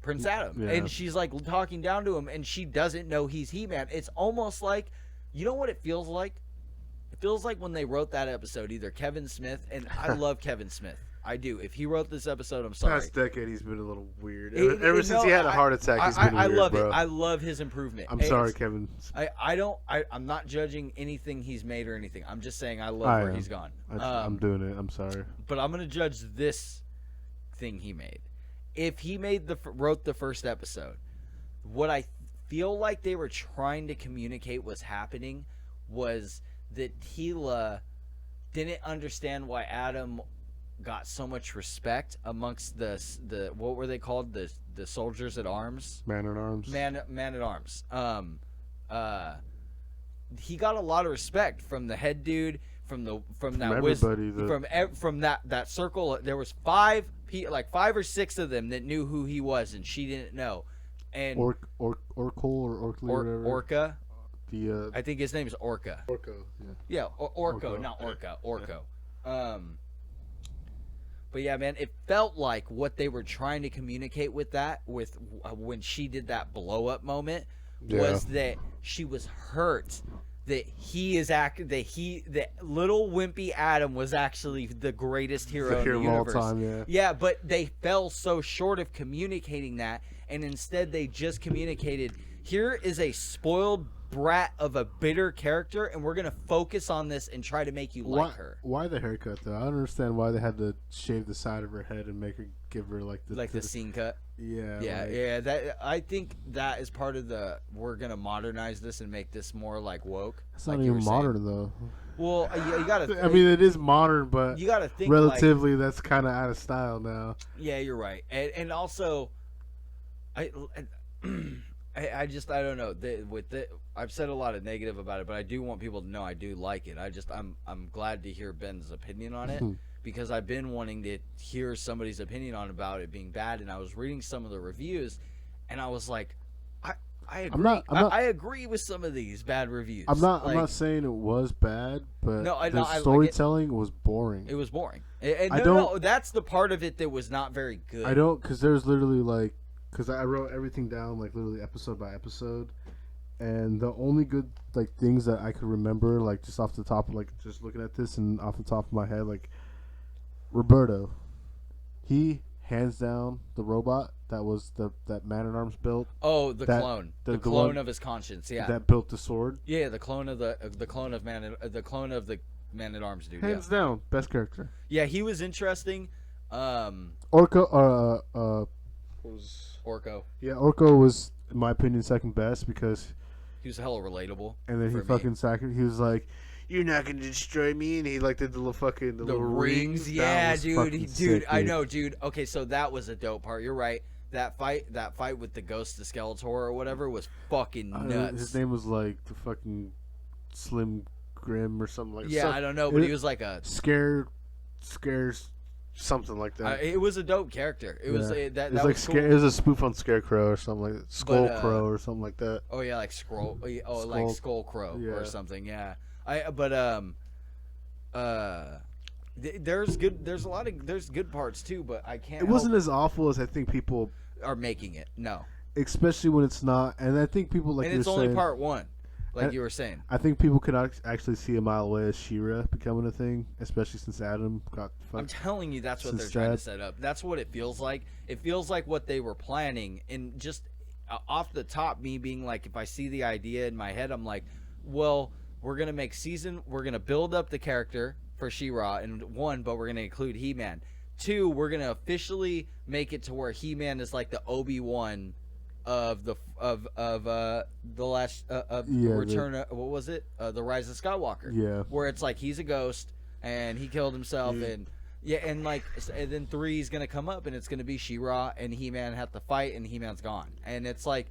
Prince Adam. Yeah. And she's like talking down to him and she doesn't know he's He-Man. It's almost like, you know what it feels like? It feels like when they wrote that episode, either Kevin Smith, and I love Kevin Smith. I do. If he wrote this episode, I'm sorry. Past decade, he's been a little weird. Ever since he had a heart attack, he's been weird, I love bro. it. I love his improvement. I'm sorry, Kevin. I'm not judging anything he's made or anything. I'm just saying I love where he's gone. I'm doing it. I'm sorry. But I'm gonna judge this thing he made. If he wrote the first episode, what I feel like they were trying to communicate was happening was that Tila didn't understand why Adam got so much respect amongst the what were they called, the soldiers at arms, man at arms. Man at arms. He got a lot of respect from the head dude, from that circle. There was five or six of them that knew who he was, and she didn't know. And Orkle or Orkly or whatever. Orca. I think his name is Orca. Orko. Yeah, Orko, not Orca. Orko. But yeah, man, it felt like what they were trying to communicate with that, when she did that blow up moment, was that she was hurt that that little wimpy Adam was actually the greatest hero in the universe. Of all time, yeah, but they fell so short of communicating that, and instead they just communicated, here is a spoiled brat of a bitter character, and we're gonna focus on this and try to make you like her. Why the haircut though? I don't understand why they had to shave the side of her head and give her the scene cut. Yeah. That, I think that is part of we're gonna modernize this and make this more like woke. It's not even modern though. Well, you gotta. I mean, it is modern, but you gotta think relatively. That's kind of out of style now. Yeah, you're right, and also, I don't know. I've said a lot of negative about it, but I do want people to know I do like it. I'm glad to hear Ben's opinion on it because I've been wanting to hear somebody's opinion about it being bad, and I was reading some of the reviews, and I was like, I agree. I agree with some of these bad reviews. I'm not saying it was bad, but the storytelling was boring. It was boring. No, that's the part of it that was not very good. I don't, because there's literally because I wrote everything down literally episode by episode, and the only good things that I could remember just off the top just looking at this and off the top of my head, Roberto, he hands down the robot that was that Man-at-Arms built. Oh, clone, the clone of his conscience, yeah. That built the sword. Yeah, the clone of the Man-at-Arms dude. Hands down, best character. Yeah, he was interesting. Orko Orko. Yeah, Orko was, in my opinion, second best because he was hella relatable. And then he fucking he was like, "You're not gonna destroy me," and he did the little fucking the little rings. Yeah, dude. I know, dude. Okay, so that was a dope part. You're right. That fight with the Ghost of Skeletor or whatever was fucking nuts. His name was the fucking Slim Grim or something like that. Yeah, I don't know, but he was like a scares. Something like that. It was a dope character. It was it was cool. It was a spoof on Scarecrow or something like that. Skullcrow or something like that. Oh yeah, like Skullcrow or something. Yeah. There's good parts too, but I can't. It wasn't as awful as I think people are making it. No, especially when it's not. And I think people like and you're it's only saying, part one, like And- you were saying. I think people could actually see a mile away as She-Ra becoming a thing, especially since Adam got I'm fucked. telling you, that's what Since they're trying to that- set up. That's what it feels like. It feels like what they were planning, and just off the top, me being like, if I see the idea in my head, I'm like, well, we're gonna build up the character for She-Ra in one, but we're gonna include He-Man. Two, we're gonna officially make it to where He-Man is like the Obi-Wan of the last Return. What was it? The Rise of Skywalker. Yeah. Where it's like he's a ghost and he killed himself and then 3 is gonna come up and it's gonna be She-Ra and He-Man have to fight and He-Man's gone and it's like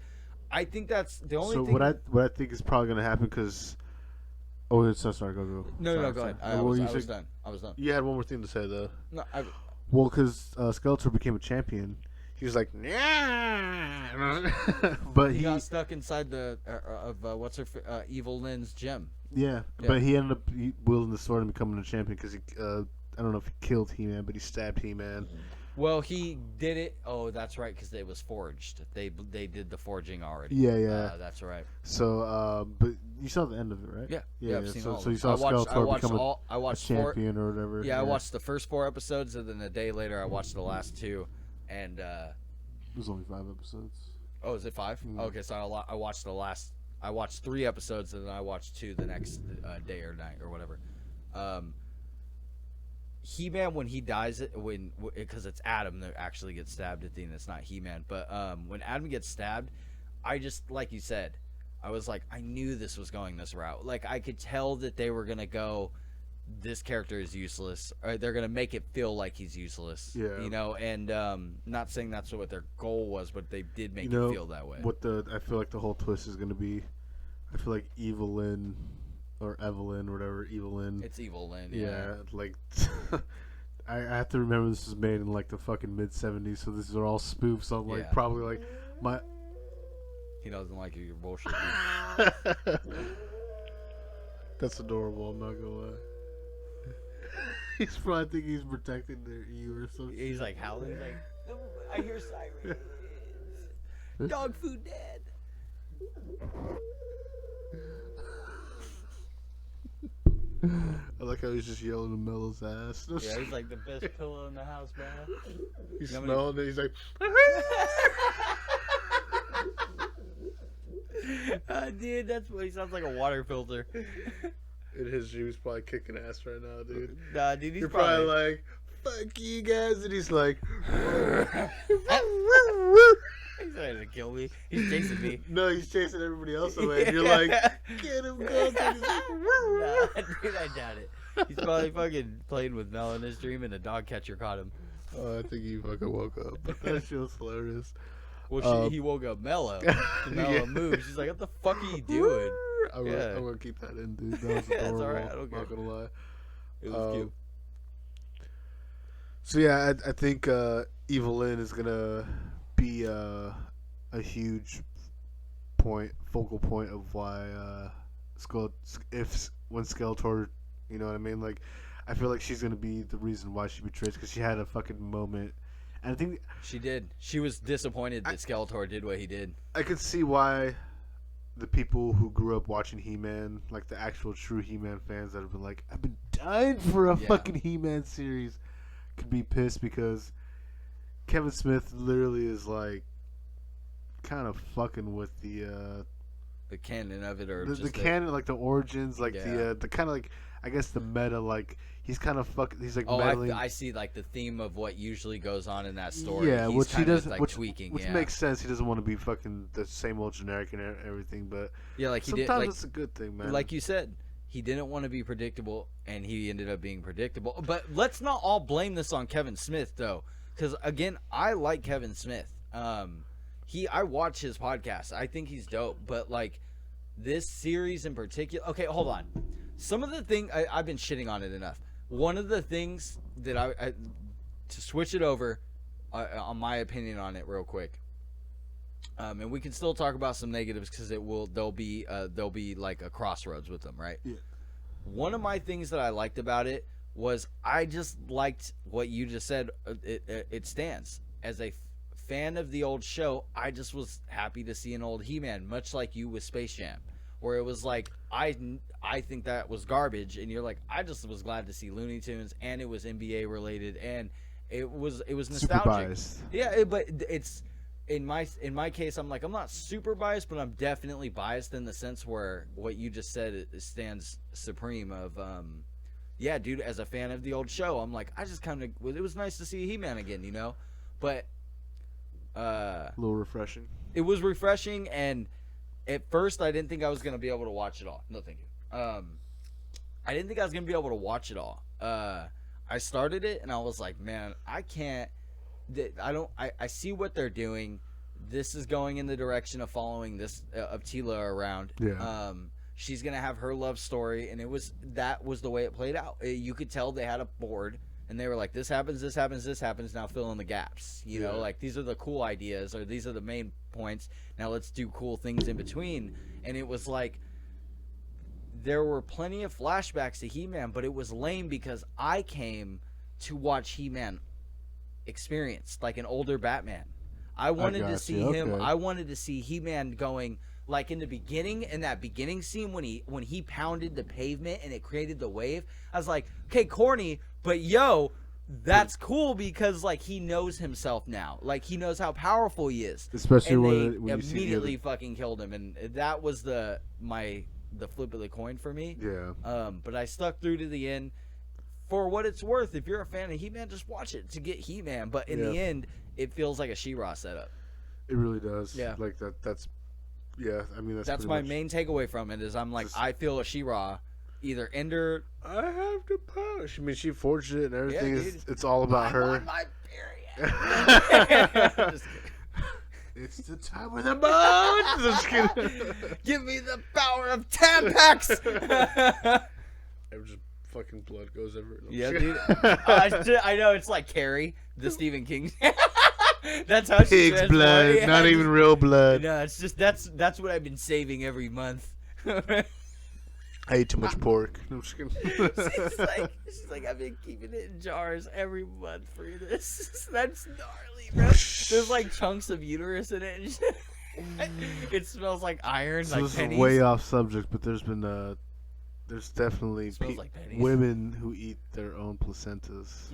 I think that's the only So thing. what I think is probably gonna happen because. Oh, it's so sorry. Go. No, go ahead. I was done. You had one more thing to say though. No, Well, because Skeletor became a champion, he was like, yeah, but he got stuck inside the Evil Lynn's gym. Yeah, but he ended up wielding the sword and becoming a champion because I don't know if he killed He-Man, but he stabbed He-Man. Well, he did it. Oh, that's right, because it was forged. They did the forging already. Yeah. That's right. So, but you saw the end of it, right? Yeah. I've seen all so of you it. saw Skeletor become I watched a champion or whatever. Yeah, I watched the first 4 episodes, and then a day later, I watched the last 2, and it was only 5 episodes. Oh, is it 5? Okay, so I watched I watched 3 episodes, and then I watched 2 the next day or night or whatever. He-Man, when he dies, because it's Adam that actually gets stabbed at the end. It's not He-Man, but when Adam gets stabbed, I just, like you said, I was like, I knew this was going this route. Like, I could tell that they were gonna go, this character is useless, or they're gonna make it feel like he's useless. Yeah. You know, and not saying that's what their goal was, but they did make it feel that way. I feel like the whole twist is gonna be, I feel like Evelyn. Or Evelyn, or whatever, Evelyn. It's Evil Lynn. Yeah, like I have to remember this was made in like the fucking mid-70s, so these are all spoofs. So I'm like probably like my. He doesn't like your bullshit. That's adorable. I'm not gonna lie. He's probably thinking he's protecting their ear or something. He's like howling. He's like, I hear sirens. Dog food dead. I like how he's just yelling to Mello's ass. Yeah, he's like the best pillow in the house, man. He's smelling it. He's like, dude, that's what he sounds like, a water filter. in his dreams, probably kicking ass right now, dude. Nah, dude, You're probably like, fuck you guys, and he's like, he's trying to kill me. He's chasing me. No, he's chasing everybody else away. And you're like, get him, go. Nah, dude, I doubt it. He's probably fucking playing with Mel in his dream, and a dog catcher caught him. Oh, I think he fucking woke up. That shit was hilarious. Well, he woke up Mello. Mello moves. She's like, what the fuck are you doing? I'm gonna keep that in, dude. That was adorable. That's alright, I don't care. Not gonna lie. It was cute. So yeah, I think Evelyn is gonna be a huge focal point of why when Skeletor, you know what I mean? Like, I feel like she's gonna be the reason why she betrays, because she had a fucking moment, and I think she did. She was disappointed that Skeletor did what he did. I could see why the people who grew up watching He-Man, like the actual true He-Man fans that have been like, I've been dying for a fucking He-Man series, could be pissed, because Kevin Smith literally is like kind of fucking with the canon of it, or the canon, like the origins, like the kind of like, I guess the meta, like he's kind of he's like meddling. I see, like the theme of what usually goes on in that story. Yeah, he's which he does, like tweaking, which makes sense. He doesn't want to be fucking the same old generic and everything, but yeah, like sometimes it's a good thing, man. Like you said, he didn't want to be predictable, and he ended up being predictable. But let's not all blame this on Kevin Smith, though, because again, I like Kevin Smith. I watch his podcast. I think he's dope, but like this series in particular. Okay, hold on. Some of the thing I've been shitting on it enough. One of the things that I to switch it over on my opinion on it real quick. And we can still talk about some negatives because there'll be like a crossroads with them, right? Yeah. One of my things that I liked about it was I just liked what you just said. It stands as a fan of the old show, I just was happy to see an old He-Man, much like you with Space Jam, where it was like I think that was garbage, and you're like, I just was glad to see Looney Tunes, and it was NBA related, and it was nostalgic. Super biased. Yeah, but it's in my case, I'm like, I'm not super biased, but I'm definitely biased in the sense where what you just said it stands supreme. Of yeah, dude, as a fan of the old show, I'm like, I just kind of, it was nice to see He-Man again, you know, but a little refreshing. It was refreshing, and at first I didn't think I was gonna be able to watch it all. No, thank you. I didn't think I was gonna be able to watch it all. I started it and I was like, man, I can't. I see what they're doing. This is going in the direction of following this of Tila around. Yeah. She's gonna have her love story, and that was the way it played out. You could tell they had a board, and they were like, this happens, this happens, this happens. Now fill in the gaps. You know, like these are the cool ideas, or these are the main points. Now let's do cool things in between. And it was like, there were plenty of flashbacks to He-Man, but it was lame because I came to watch He-Man experienced, like an older Batman. I wanted to see him. I wanted to see He-Man going, like in the beginning, in that beginning scene when he pounded the pavement and it created the wave. I was like, okay, corny, but yo, that's cool because like he knows himself now. Like he knows how powerful he is. Especially when they immediately fucking killed him, and that was the flip of the coin for me. Yeah. But I stuck through to the end. For what it's worth, if you're a fan of He-Man, just watch it to get He-Man. But in the end, it feels like a She-Ra setup. It really does. Yeah. Like that's. Yeah, I mean that's my main takeaway from it. Is I'm like, I feel a She-Ra, either Ender. I have to push. I mean, she forged it and everything. Yeah, It's all about her. On my period. Just kidding. It's the time of the month. Just kidding. Give me the power of Tampax. Just fucking blood goes everywhere. Yeah, dude. I know, it's like Carrie, the Stephen King. That's how she pig's blood, yeah, not even real blood. No, it's just that's what I've been saving every month. I ate too much pork. No, I'm just kidding. she's like, I've been keeping it in jars every month for this. That's gnarly, bro. There's like chunks of uterus in it and shit. It smells like iron, So like this pennies. is way off subject, but there's definitely like women who eat their own placentas,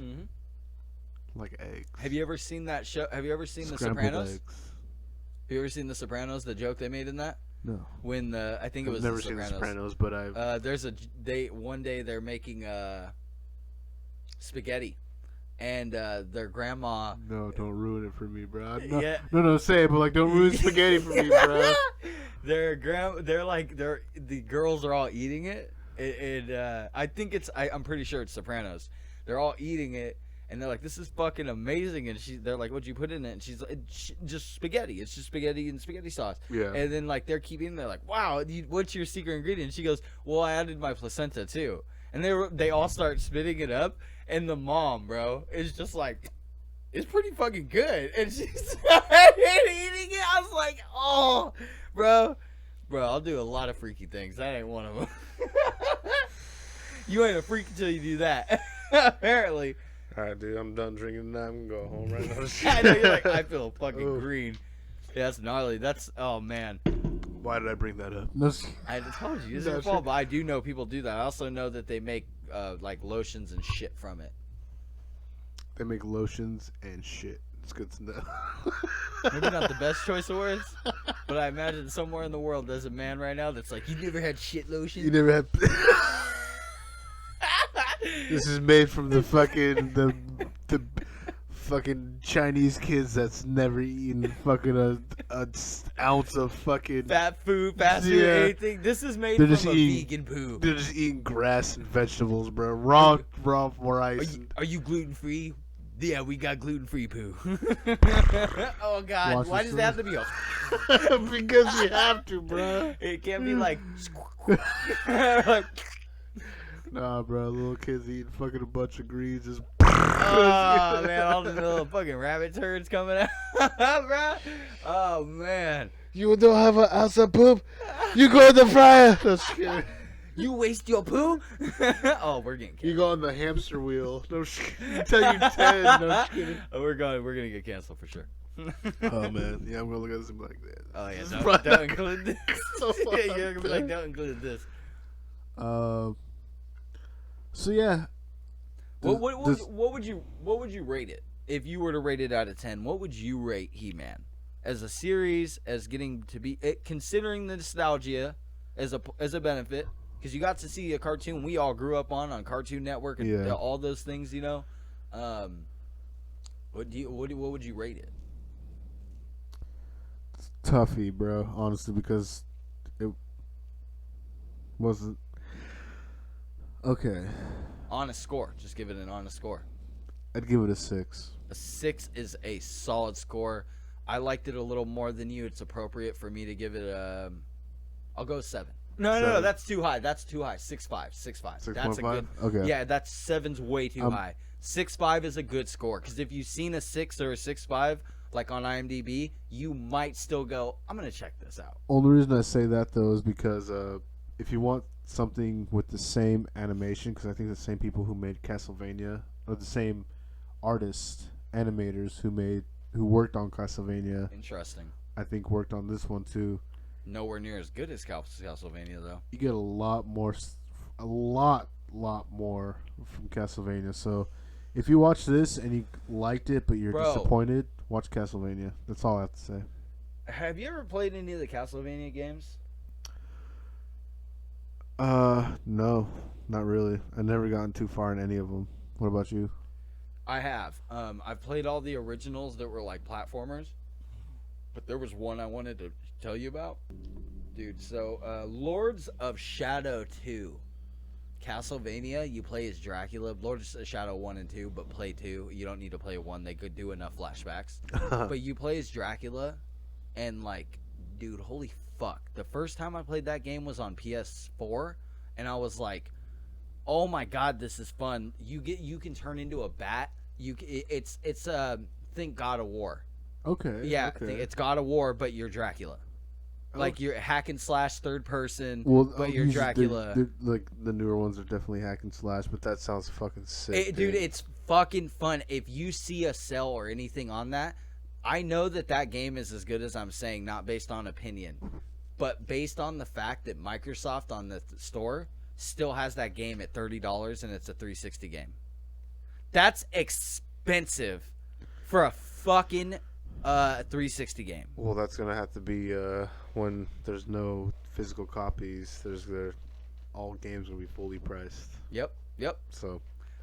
like eggs. Have you ever seen that show? Have you ever seen Scrambled The Sopranos? eggs. Have you ever seen The Sopranos? The joke they made in that? No. When I think it was I've never The seen The Sopranos. Sopranos, but I've. One day they're making spaghetti, and their grandma. No, don't ruin it for me, bro. Yeah. No, say it, but like, don't ruin spaghetti for me, bro. The girls are all eating it, and I think I'm pretty sure it's Sopranos. They're all eating it, and they're like, "This is fucking amazing!" And they're like, "What'd you put in it?" And she's like, "Just spaghetti. It's just spaghetti and spaghetti sauce." Yeah. And then like they're keeping, they're like, "Wow, what's your secret ingredient?" And she goes, "Well, I added my placenta too." And they all start spitting it up, and the mom, bro, is just like, "It's pretty fucking good." And she's eating it. I was like, "Oh, bro, I'll do a lot of freaky things. That ain't one of them." You ain't a freak until you do that. Apparently. All right, dude, I'm done drinking now. I'm gonna go home right now. I know, you're like, I feel fucking green. Yeah, that's gnarly. Oh, man. Why did I bring that up? I told you, it's your fault, but I do know people do that. I also know that they make like lotions and shit from it. They make lotions and shit. It's good to know. Maybe not the best choice of words, but I imagine somewhere in the world there's a man right now that's like, you never had shit lotion? You never had... This is made from the fucking the fucking Chinese kids that's never eaten fucking a ounce of fucking fast food, anything. This is made from a vegan poo. They're just eating grass and vegetables, bro. Raw rice. Are you gluten free? Yeah, we got gluten free poo. Oh God, why does it have to be a? Because you have to, bro. It can't be like. Nah, bro, little kids eating fucking a bunch of greens. Just oh, man, all the little fucking rabbit turds coming out, bro. Oh, man. You don't have an ounce of poop? You go in the fryer. That's scary. You waste your poo? Oh, we're getting canceled. You go on the hamster wheel. No, until you're 10. No, we're going to get canceled for sure. Oh man, yeah, I'm gonna look at this and be like, "Man, Oh yeah, this is don't, probably don't not include this. so Yeah, you're gonna be like, good." don't include this. Uh, so yeah, What th- what what, this what would you rate it if you were to rate it out of 10? What would you rate He-Man as a series, as getting to be it, considering the nostalgia as a benefit, because you got to see a cartoon we all grew up on Cartoon Network and Yeah. all those things, you know. What would you rate it? toughy, bro. Honestly, because it wasn't okay. Honest score. Just give it an honest score. I'd give it a 6. A 6 is a solid score. I liked it a little more than you. It's appropriate for me to give it a. I'll go 7. No, 7. that's too high. That's too high. 6.5. 6.5. That's a 6.5? good. Okay. Yeah, that's 7's way too high. 6.5 is a good score, because if you've seen a 6 or a 6.5 like on IMDb, you might still go, I'm gonna check this out. Only reason I say that though is because if you want something with the same animation, because I think the same people who made Castlevania are the same artists, animators who worked on Castlevania. Interesting. I think worked on this one too. Nowhere near as good as Castlevania though. You get a lot more from Castlevania. So if you watch this and you liked it but you're disappointed, watch Castlevania. That's all I have to say. Have you ever played any of the Castlevania games? No, not really. I've never gotten too far in any of them. What about you? I have. I've played all the originals that were like platformers, but there was one I wanted to tell you about, dude. So, Lords of Shadow 2, Castlevania. You play as Dracula. Lords of Shadow 1 and 2, but play 2. You don't need to play 1. They could do enough flashbacks. But you play as Dracula, and like, dude, holy fuck! The first time I played that game was on PS4, and I was like, oh my god, this is fun. You can turn into a bat. It's think God of War. Okay. Yeah, okay. it's God of War, but you're Dracula. Like you're hack and slash third person, but you're usually Dracula. like the newer ones are definitely hack and slash, but that sounds fucking sick, Dude, it's fucking fun. If you see a sell or anything on that, I know that game is as good as I'm saying, not based on opinion, but based on the fact that Microsoft on the store still has that game at $30, and it's a 360 game. That's expensive for a fucking 360 game. Well, that's gonna have to be when there's no physical copies. All games will be fully priced. Yep. So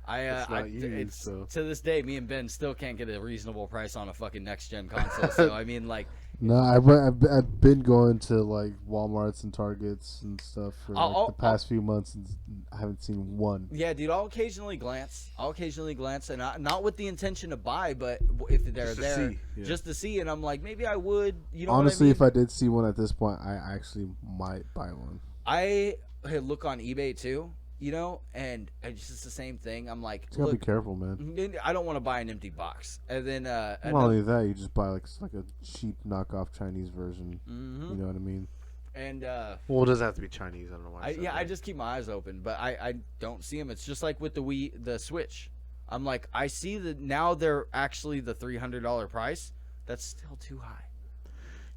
To this day, me and Ben still can't get a reasonable price on a fucking next gen console. So I mean, like, no, I've been going to like Walmarts and Targets and stuff for the past few months, and I haven't seen one. Yeah, dude, I'll occasionally glance, and not with the intention to buy, but if they're there, just to see, and I'm like, maybe I would. You know, honestly, what I mean? if I did see one at this point, I actually might buy one. I look on eBay too, you know, and it's just the same thing. I'm like, you gotta be careful, man. I don't want to buy an empty box, and then not only that, you just buy like a cheap knockoff Chinese version. Mm-hmm. You know what I mean? And well, it doesn't have to be Chinese. I don't know why. I just keep my eyes open, but I don't see them. It's just like with the Switch. I'm like, I see that now they're actually the $300 price. That's still too high.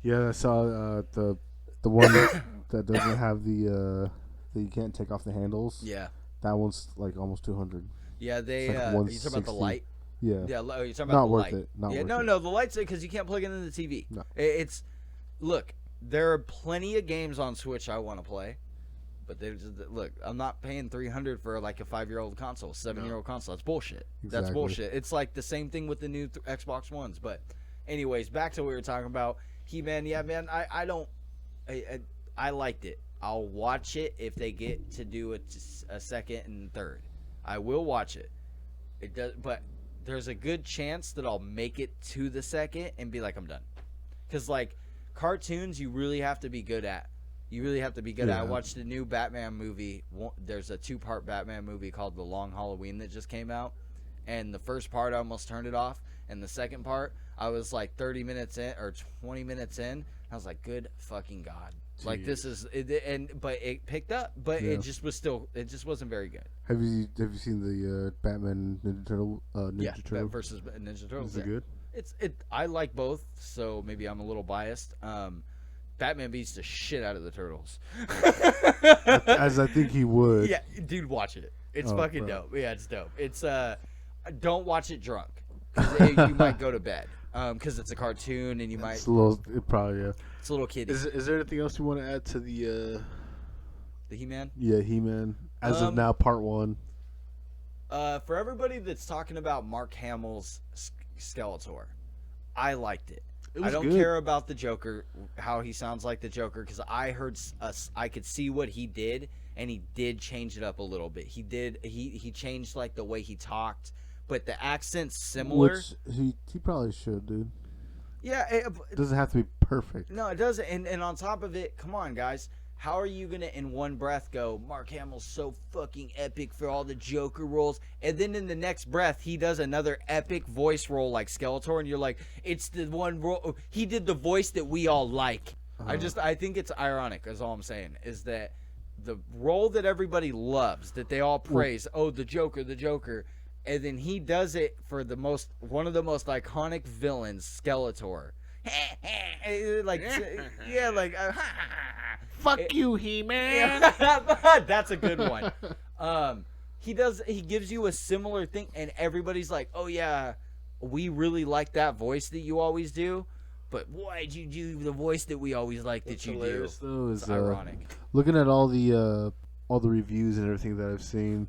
Yeah, I saw the one that doesn't have the that you can't take off the handles. Yeah, that one's like almost 200. Yeah, they. Like you talking about the light? Yeah. Yeah, you're talking about not the worth light. it. Not yeah, worth no, it. no, the light's because you can't plug it into the TV. No. It's look. There are plenty of games on Switch I want to play, but they just look. I'm not paying $300 for like a 5-year-old console, 7-year-old console. That's bullshit. Exactly. That's bullshit. It's like the same thing with the new Xbox Ones. But, anyways, back to what we were talking about. He-Man, yeah, man. I liked it. I'll watch it if they get to do a second and third. I will watch it. It does, but there's a good chance that I'll make it to the second and be like, I'm done. Because like cartoons, you really have to be good at. You really have to be good at. I watched the new Batman movie. There's a 2-part Batman movie called The Long Halloween that just came out. And the first part, I almost turned it off. And the second part, I was like 30 minutes in or 20 minutes in. I was like, good fucking God. Like this is but it picked up, but it just wasn't very good. Have you seen the Batman Ninja Turtle Turtle versus Ninja Turtles? Is it good? I like both, so maybe I'm a little biased. Batman beats the shit out of the turtles. As I think he would. Yeah, dude, watch it. It's fucking dope. Yeah, it's dope. It's don't watch it drunk because you might go to bed. Because it's a cartoon and you might. It's a little. It probably yeah. It's a little kiddie. Is there anything else you want to add to the? The He-Man. Yeah, He-Man. As of now, part 1. For everybody that's talking about Mark Hamill's Skeletor, I liked it. I don't care about the Joker, how he sounds like the Joker, because I heard I could see what he did, and he did change it up a little bit. He changed like the way he talked, but the accent's similar. Which he probably should, dude. Yeah, it doesn't have to be perfect. No, it doesn't. And on top of it, come on, guys. How are you going to, in one breath, go, Mark Hamill's so fucking epic for all the Joker roles, and then in the next breath, he does another epic voice role like Skeletor, and you're like, it's the one role, he did the voice that we all like. I think it's ironic, is all I'm saying, is that the role that everybody loves, that they all praise, the Joker, and then he does it for one of the most iconic villains, Skeletor. Fuck you, He-Man. That's a good one. He gives you a similar thing, and everybody's like, oh yeah, we really like that voice that you always do, but why'd you do the voice that we always like that you do? Though, it's ironic. Looking at all the reviews and everything that I've seen,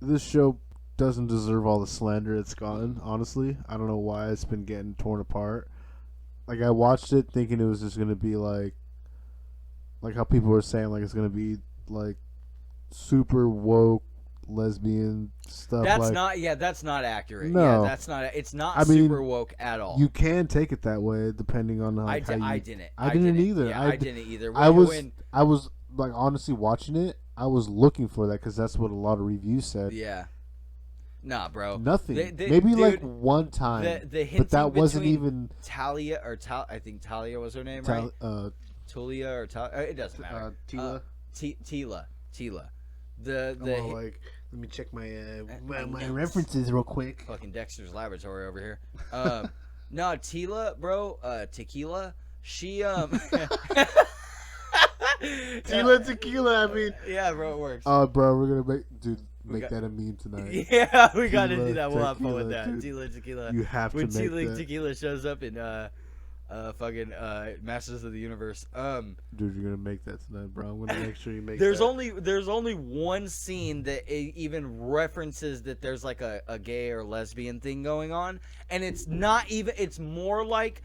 this show doesn't deserve all the slander it's gotten, honestly. I don't know why it's been getting torn apart. Like, I watched it thinking it was just going to be like how people were saying, like, it's going to be, like, super woke lesbian stuff. That's like, that's not accurate. No. Yeah, it's not super woke at all. You can take it that way depending on how I you... I didn't. I didn't either. Yeah, I didn't either. I was, like, honestly watching it, I was looking for that because that's what a lot of reviews said. Yeah. Nah, bro. Nothing. Maybe dude, like one time. But that wasn't even Talia I think Talia was her name, right? Tulia or Talia. It doesn't matter. Tila. Tila. Like, let me check my references real quick. Fucking Dexter's Laboratory over here. No, Tila, bro. Tequila. She Tila Tequila. I mean. Yeah, bro, it works. Bro, we're gonna make that a meme tonight. Yeah, we gotta do that. We'll have fun with that. Dude, Tequila. You have to make that. When Tequila shows up in fucking Masters of the Universe. Dude, you're gonna make that tonight, bro. I'm gonna make sure you make there's that. There's only one scene that even references that there's like a gay or lesbian thing going on, and it's not even. It's more like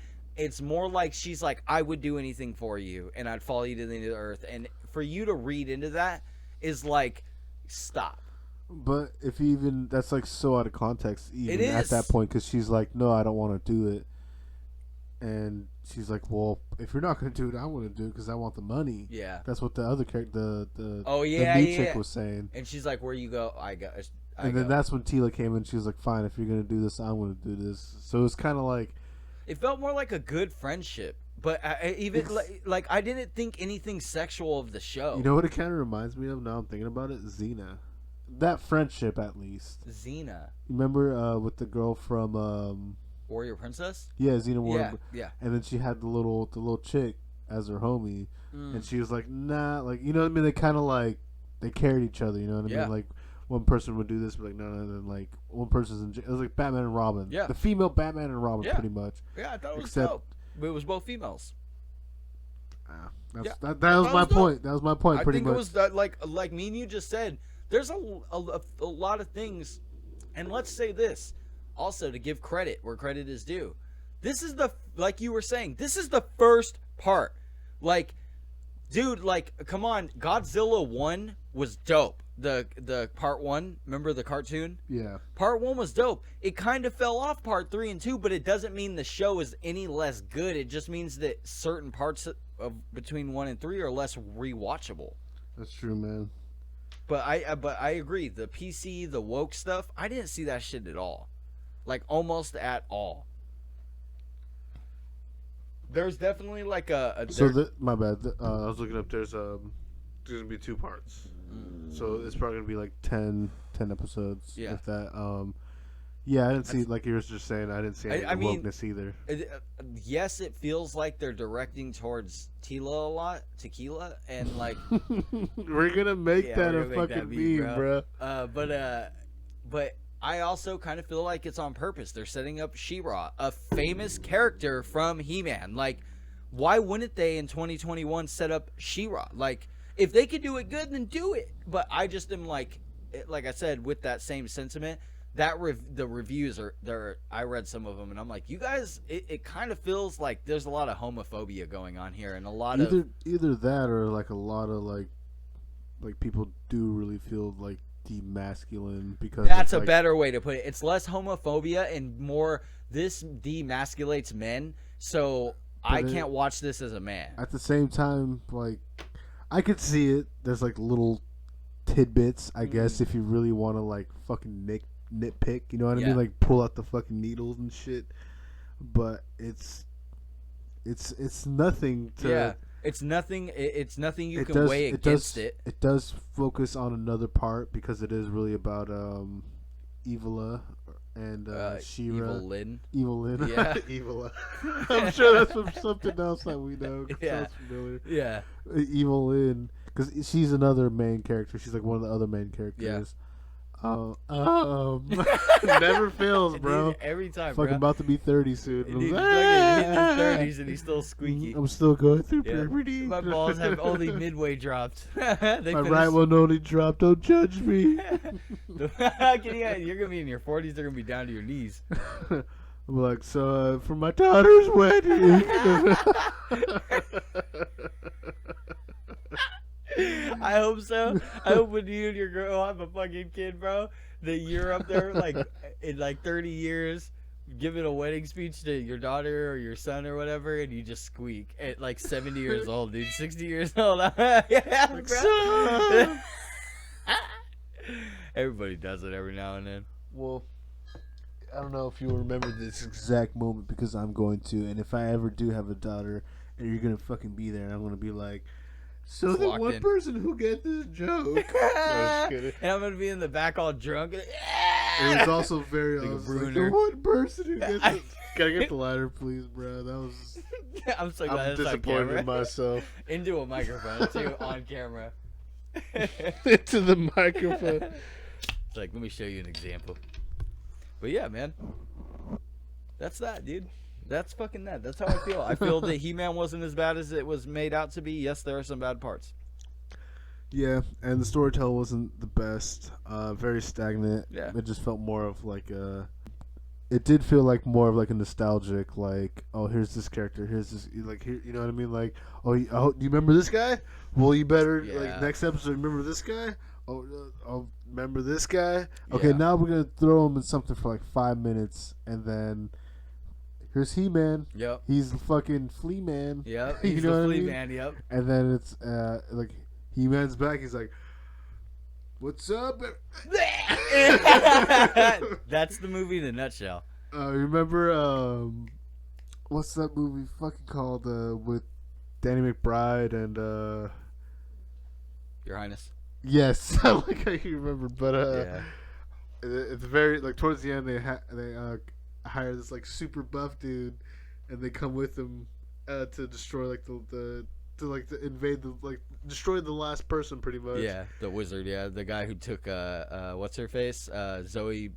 she's like, I would do anything for you, and I'd follow you to the end of the earth. And for you to read into that is like, stop. But if even that's like so out of context, even it is. At that point, because she's like, no, I don't want to do it, and she's like, well, if you're not going to do it, I want to do it because I want the money. Yeah, that's what the other character, the meat chick was saying. And she's like, where you go, I go. And then that's when Tila came in. She was like, fine, if you're going to do this, I'm going to do this. So it's kind of like, it felt more like a good friendship. But I I didn't think anything sexual of the show. You know what it kind of reminds me of? Now I'm thinking about it. Xena. That friendship, at least. Xena. Remember with the girl from Warrior Princess? Yeah, Xena Warrior. Yeah. And then she had the little chick as her homie, and she was like, nah, like, you know what I mean? They kind of like they carried each other. You know what I mean? Like one person would do this, but like no, and then like one person's it was like Batman and Robin. Yeah. The female Batman and Robin, pretty much. Yeah, I thought it was dope. But it was both females. That was my point. That was my point. Pretty much. I think it was like me and you just said. There's a lot of things, and let's say this also to give credit where credit is due. This is like you were saying. This is the first part. Like, dude, like, come on, Godzilla 1 was dope. The part 1, remember the cartoon? Yeah. Part 1 was dope. It kind of fell off part 3 and 2, but it doesn't mean the show is any less good. It just means that certain parts of between 1 and 3 are less rewatchable. That's true, man. But I agree. The PC, the woke stuff, I didn't see that shit at all. Like, almost at all. There's definitely like my bad. I was looking up. There's gonna be 2 parts. So it's probably gonna be like 10 episodes. Yeah. If that. Yeah, I didn't see, like you were just saying, I didn't see any I mean, wokeness either. yes, it feels like they're directing towards Tila a lot, tequila, and like, We're gonna make yeah, that we're a gonna make that fucking beat, meme, bro. But I also kind of feel like it's on purpose. They're setting up She-Ra, a famous character from He-Man. Like, why wouldn't they in 2021 set up She-Ra? Like, if they could do it good, then do it. But I just am like I said, with that same sentiment, that the reviews are there. I read some of them, and I'm like, you guys, it kind of feels like there's a lot of homophobia going on here, and a lot of either that or like a lot of like people do really feel like demasculine because that's a like, better way to put it. It's less homophobia and more this demasculates men. So I can't watch this as a man. At the same time, like I could see it. There's like little tidbits, I guess, if you really want to like fucking nitpick. You know what I mean? Like pull out the fucking needles and shit. But it's nothing to. Yeah. It's nothing. It's nothing you can weigh against it. It does focus on another part because it is really about Evola and She-Ra. Evil Lynn. Yeah. Evola. I'm sure that's from something else that we know. Yeah. Sounds familiar. Yeah. Evil Lynn, because she's another main character. She's like one of the other main characters. Yeah. Never fails, bro. Dude, every time, Fucking about to be 30 soon. Dude, he's Like, fucking in his 30s and he's still squeaky. I'm still going through puberty. My balls have only midway dropped. My right one only dropped. Don't judge me. You're gonna be in your 40s. They're gonna be down to your knees. I'm like, so for my daughter's wedding. I hope so. I hope when you and your girl have a fucking kid, bro, that you're up there like in like 30 years giving a wedding speech to your daughter or your son or whatever, and you just squeak at like 70 years old, dude, 60 years old. Yeah, bro. Everybody does it every now and then. Well, I don't know if you'll remember this exact moment because I'm going to, and if I ever do have a daughter, and you're gonna fucking be there, and I'm gonna be like. So the one person who gets this joke, no, just kidding. And I'm gonna be in the back all drunk. It was also very like the one person who gets it. Can I get the lighter, please, bro? That was. I'm so glad I'm disappointed in myself. Into a microphone too, on camera. Into the microphone. It's like, let me show you an example. But yeah, man, that's that, dude. That's fucking that. That's how I feel. I feel that He-Man wasn't as bad as it was made out to be. Yes, there are some bad parts. Yeah, and the storytelling wasn't the best. Very stagnant. Yeah. It just felt more of like a... It did feel like more of like a nostalgic, like, oh, here's this character, here's this, like, here, you know what I mean? Like, oh, do you remember this guy? Well, you better, like, next episode, remember this guy? Oh, remember this guy? Okay, now we're going to throw him in something for like 5 minutes, and then... Here's He-Man. Yep. He's the fucking Flea Man. Yep. He's the Flea Man. Yep. And then it's like He-Man's back. He's like, "What's up?" That's the movie in a nutshell. Remember what's that movie fucking called with Danny McBride and Your Highness. Yes, I like how you remember. But it's very like towards the end they hire this like super buff dude, and they come with him to destroy like to invade the like destroy the last person pretty much. Yeah, the wizard. Yeah, the guy who took what's her face, Zoe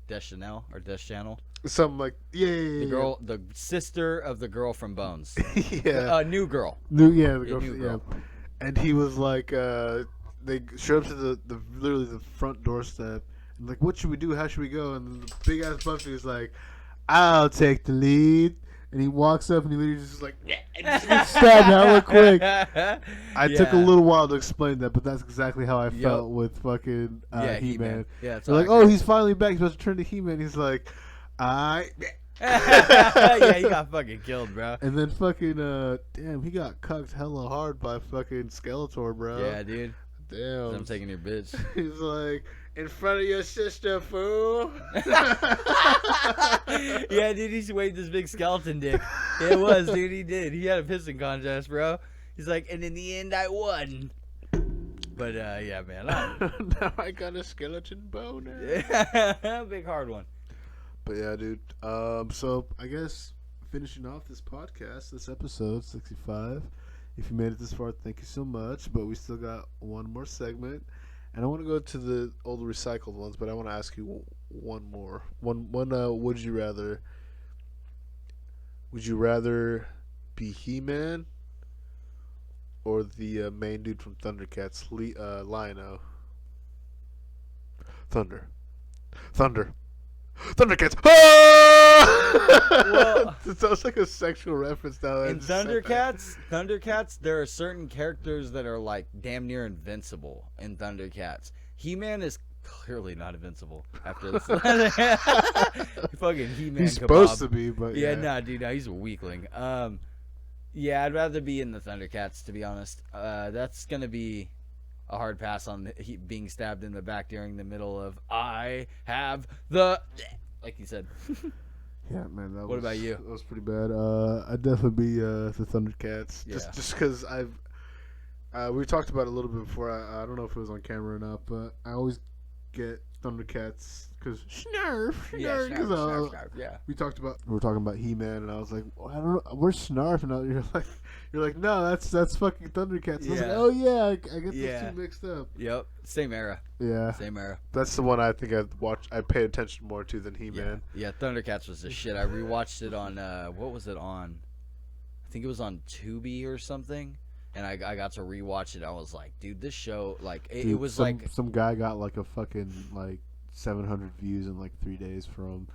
Deschanel or Deschanel. Something like the girl, the sister of the girl from Bones. Yeah, new girl. The girl. And he was like, they showed up to the literally the front doorstep. And like, what should we do? How should we go? And then the big ass Buffy is like, I'll take the lead. And he walks up and he literally just like, and just gets stabbed hella quick. I took a little while to explain that, but that's exactly how I felt with fucking He-Man. Yeah, it's they're like, oh, he's finally back. He's supposed to turn to He-Man. He's like, yeah, he got fucking killed, bro. And then fucking, damn, he got cucked hella hard by fucking Skeletor, bro. Yeah, dude. Damn. I'm taking your bitch. He's like, in front of your sister, fool. Yeah, dude, he waved this big skeleton dick. It was, dude, he did. He had a pissing contest, bro. He's like, and in the end, I won. But, yeah, man. Now I got a skeleton boner. Big hard one. But yeah, dude. So I guess finishing off this podcast, this episode 65. If you made it this far, thank you so much. But we still got one more segment, and I want to go to the old recycled ones. But I want to ask you one more. One. Would you rather? Would you rather be He-Man or the main dude from Thundercats, Lion-O? Thunder. Thundercats. Well, it sounds like a sexual reference now. in Thundercats, there are certain characters that are like damn near invincible in Thundercats. He-Man is clearly not invincible after this. Fucking He-Man. He's kebab. supposed to be, but Yeah, nah, dude, no, he's a weakling. Yeah, I'd rather be in the Thundercats, to be honest. That's gonna be a hard pass on being stabbed in the back during the middle of I have the, like you said. Yeah, man. What about you? That was pretty bad. I'd definitely be the Thundercats. Yeah. Just because we talked about it a little bit before. I don't know if it was on camera or not, but I always get Thundercats because Shnerd. Yeah, Shnerd, yeah. We were talking about He-Man, and I was like, well, I don't know, where's Snarf? And you're like, no, that's fucking Thundercats. And I was like, oh yeah, I get those two mixed up. Yep, same era. Yeah, same era. That's the one I think I paid attention more to than He-Man. Yeah, Thundercats was the shit. I rewatched it on what was it on? I think it was on Tubi or something. And I got to rewatch it. I was like, dude, this show, like, it was some guy got like a fucking like 700 views in like 3 days from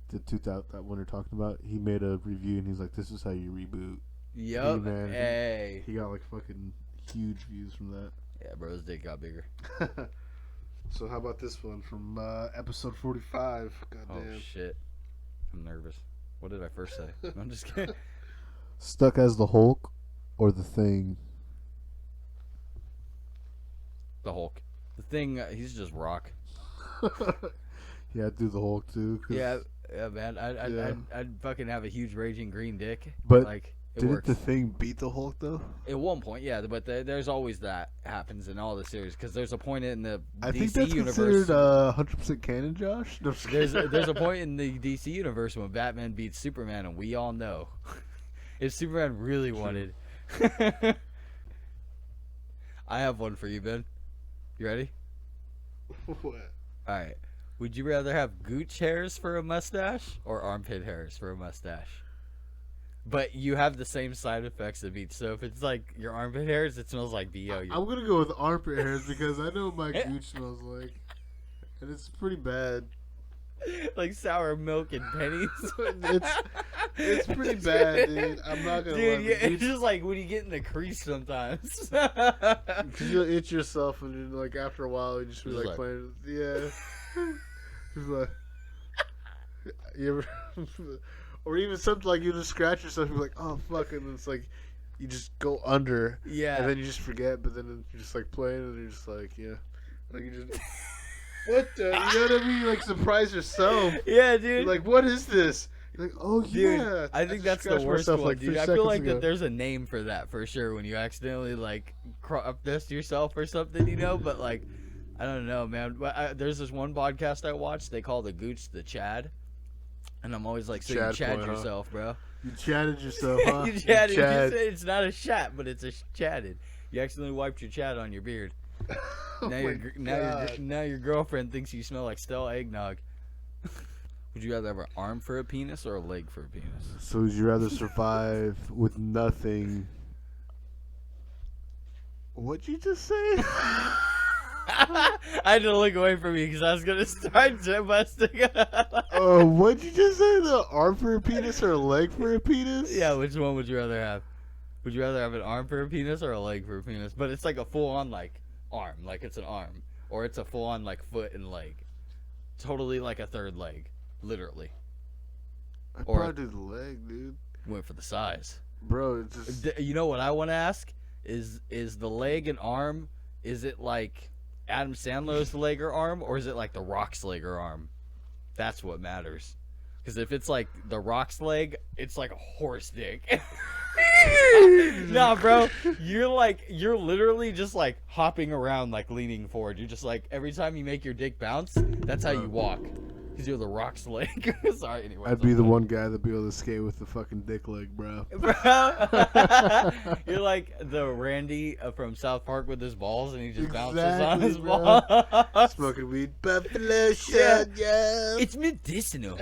the 2000 that one you're talking about. He made a review and he's like, this is how you reboot. Yup. He-Man. Hey. He got like fucking huge views from that. Yeah, bro, his dick got bigger. So how about this one from episode 45? Goddamn. Oh shit, I'm nervous. What did I first say? I'm just kidding. Stuck as the Hulk or the Thing? The Hulk. The Thing, he's just rock. Yeah, I'd do the Hulk too. Yeah, man. I'd fucking have a huge raging green dick. But like, didn't the Thing beat the Hulk though? At one point, yeah. But there's always that happens in all the series because there's a point in the I DC think that's universe. considered 100% canon, Josh. No, there's a point in the DC universe when Batman beats Superman, and we all know if Superman really wanted. I have one for you, Ben. You ready? What? All right. Would you rather have gooch hairs for a mustache or armpit hairs for a mustache? But you have the same side effects of each. So if it's like your armpit hairs, it smells like BO. I'm gonna go with armpit hairs because I know what my gooch smells like, and it's pretty bad. Like sour milk and pennies. It's pretty bad, dude. I'm not gonna lie. Yeah, it's just like when you get in the crease sometimes. Because you'll itch yourself, and then, like after a while, you just be like playing. Yeah. Just like you ever, or even something like you just scratch yourself. You're like, oh fuck, and it's like you just go under. Yeah. And then you just forget, but then you're just like playing, and you're just like, yeah, like you just. What the? You know what I mean? Like surprise yourself. Yeah, dude. You're like, what is this? You're like, oh dude, yeah. I think that's the worst one, like dude. I feel like that there's a name for that for sure when you accidentally like crop dust yourself or something, you know. But like, I don't know, man. There's this one podcast I watched. They call the gooch the Chad, and I'm always like, so you Chad yourself, bro. You chatted yourself, huh? You chatted. You said it's not a shat, but it's a chatted. You accidentally wiped your chat on your beard. Oh Now your girlfriend thinks you smell like stale eggnog. Would you rather have an arm for a penis or a leg for a penis? So would you rather survive with nothing? What'd you just say? I had to look away from you because I was gonna start busting. What'd you just say? The arm for a penis or a leg for a penis? Yeah, which one would you rather have? Would you rather have an arm for a penis or a leg for a penis? But it's like a full-on like arm, like it's an arm, or it's a full-on like foot and leg, totally like a third leg, literally. I'd probably do the leg, dude. Went for the size, bro. It's just... You know what I want to ask is the leg and arm? Is it like Adam Sandler's leg or arm, or is it like The Rock's leg or arm? That's what matters. Because if it's like The Rock's leg, it's like a horse dick. Nah, bro, you're literally just like hopping around, like leaning forward. You're just like every time you make your dick bounce, that's how you walk. because you're the rock's leg. Sorry, anyway. I'd be the one guy that'd be able to skate with the fucking dick leg, bro. You're like the Randy from South Park with his balls, and he just bounces on Exactly, his bro. balls. Smoking weed, buffalo shot, yeah. It's medicinal.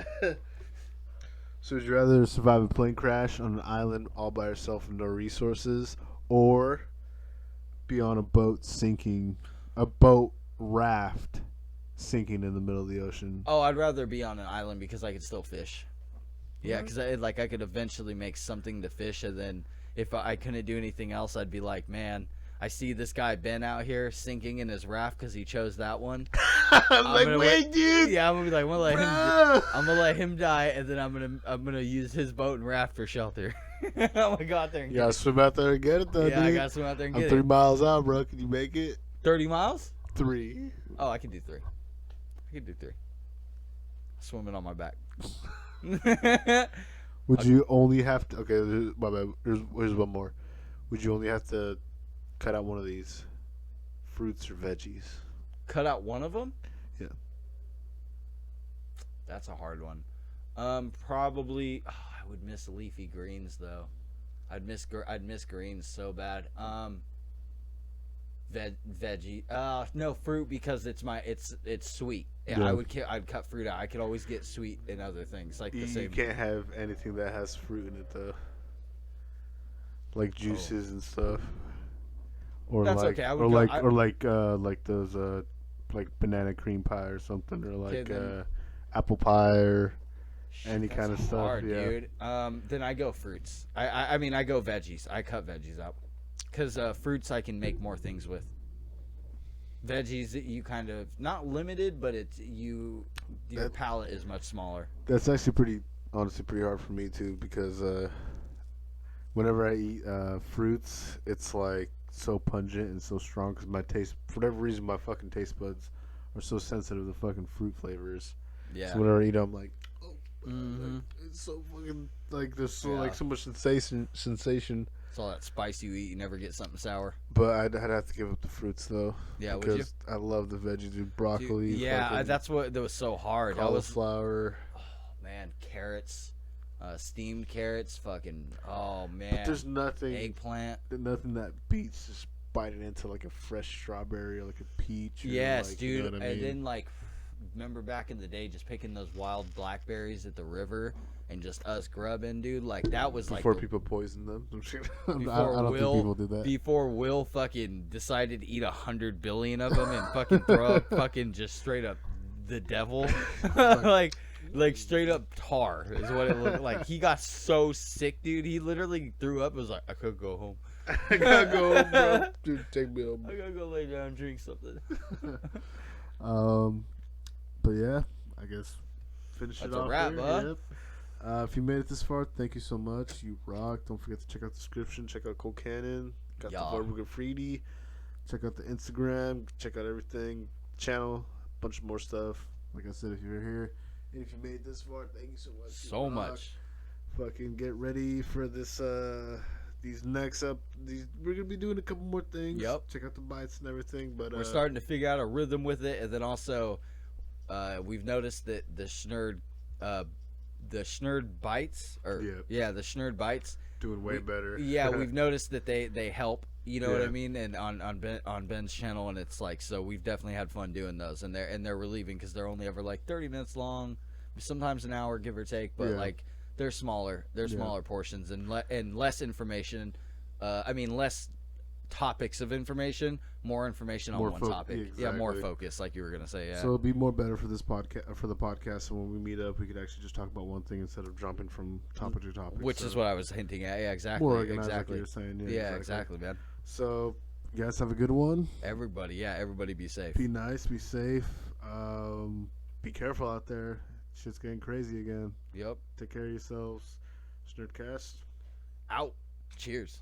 So would you rather survive a plane crash on an island all by yourself with no resources, or be on a boat raft sinking in the middle of the ocean? Oh, I'd rather be on an island because I could still fish. Yeah, because I could eventually make something to fish, and then if I couldn't do anything else, I'd be like, man, I see this guy Ben out here sinking in his raft because he chose that one. I'm like, wait, dude. Yeah, I'm gonna be like, I'm gonna let him die, and then I'm gonna use his boat and raft for shelter. I'm gonna go out there and You gotta swim out there and get it, though, yeah, dude. I gotta swim out there and I'm get 3 it. miles out, bro. Can you make it? 30 miles? 3. Oh, I can do 3. I can do 3. Swimming on my back. Would you only have to? Okay, my bad. Here's one more. Would you only have to cut out one of these, fruits or veggies? Cut out one of them? Yeah. That's a hard one. Probably. Oh, I would miss leafy greens though. I'd miss greens so bad. Veggie. No fruit because it's sweet. Yeah, Yeah. I'd cut fruit out. I could always get sweet in other things like the You same. can't have anything that has fruit in it though, like juices and stuff. Or That's like, okay, I would or go- like, I- or like those like banana cream pie or something, or like then- apple pie or Shit, any that's kind of stuff. hard, Yeah. dude. Then I go fruits. I mean I go veggies. I cut veggies out because fruits I can make more things with. Veggies you kind of not limited, but your palate is much smaller. That's actually honestly pretty hard for me too, because whenever I eat fruits, it's like so pungent and so strong because my taste, for whatever reason, my fucking taste buds are so sensitive to fucking fruit flavors. Yeah. So whenever I eat them, I'm like, oh, Mhm. like, it's so fucking like there's so Yeah. like so much sensation. It's all that spice you eat. You never get something sour. But I'd have to give up the fruits though. Yeah, would because I love the veggies, dude. Broccoli. Dude, yeah, fucking that's what that was so hard. I was cauliflower. man, carrots, steamed carrots, fucking oh man. But there's nothing that beats just biting into like a fresh strawberry or like a peach. Or Yes, like, dude. You know what I mean? And then like, remember back in the day, just picking those wild blackberries at the river and just us grubbing, dude. Like that was before like people poison them. I'm sure. I don't before think people do that. before Will fucking decided to eat 100 billion of them and fucking throw up fucking just straight up the devil, like straight up tar is what it looked like. He got so sick, dude. He literally threw up. It was like I could go home. I gotta go home, bro. Dude, take me home. I gotta go lay down and drink something. But yeah, I guess finish That's it a off wrap, here. huh? Yeah. If you made it this far, thank you so much. You rock. Don't forget to check out the description. Check out Cultcanon. Got Yeah. the Verbal Graffiti. Check out the Instagram. Check out everything. Channel. Bunch of more stuff. Like I said, if you're here and if you made it this far, thank you so much. You So rock. much. Fucking get ready for this. These next up. We're gonna be doing a couple more things. Yep. Check out the bites and everything. But We're starting to figure out a rhythm with it, and then also, we've noticed that the Shnerd bites, or Yeah. the Shnerd bites. doing way better. Yeah, we've noticed that they help. You know what I Yeah. mean? And on Ben's channel, and it's like so we've definitely had fun doing those, and they're relieving because they're only ever like 30 minutes long, sometimes an hour give or take, but Yeah. like they're smaller portions and less information. I mean less topics of information, more information on More one fo- topic. Yeah, more exactly. focus, like you were gonna say. Yeah. So it'd be more better for this podcast, for the podcast. So when we meet up, we could actually just talk about one thing instead of jumping from topic to topic. Which so is what I was hinting at. Yeah, exactly. more organized, exactly. like you're saying. Yeah, exactly, man. So you guys have a good one. Everybody be safe. Be nice. Be safe. Be careful out there. Shit's getting crazy again. Yep. Take care of yourselves. Shnerdcast. Out. Cheers.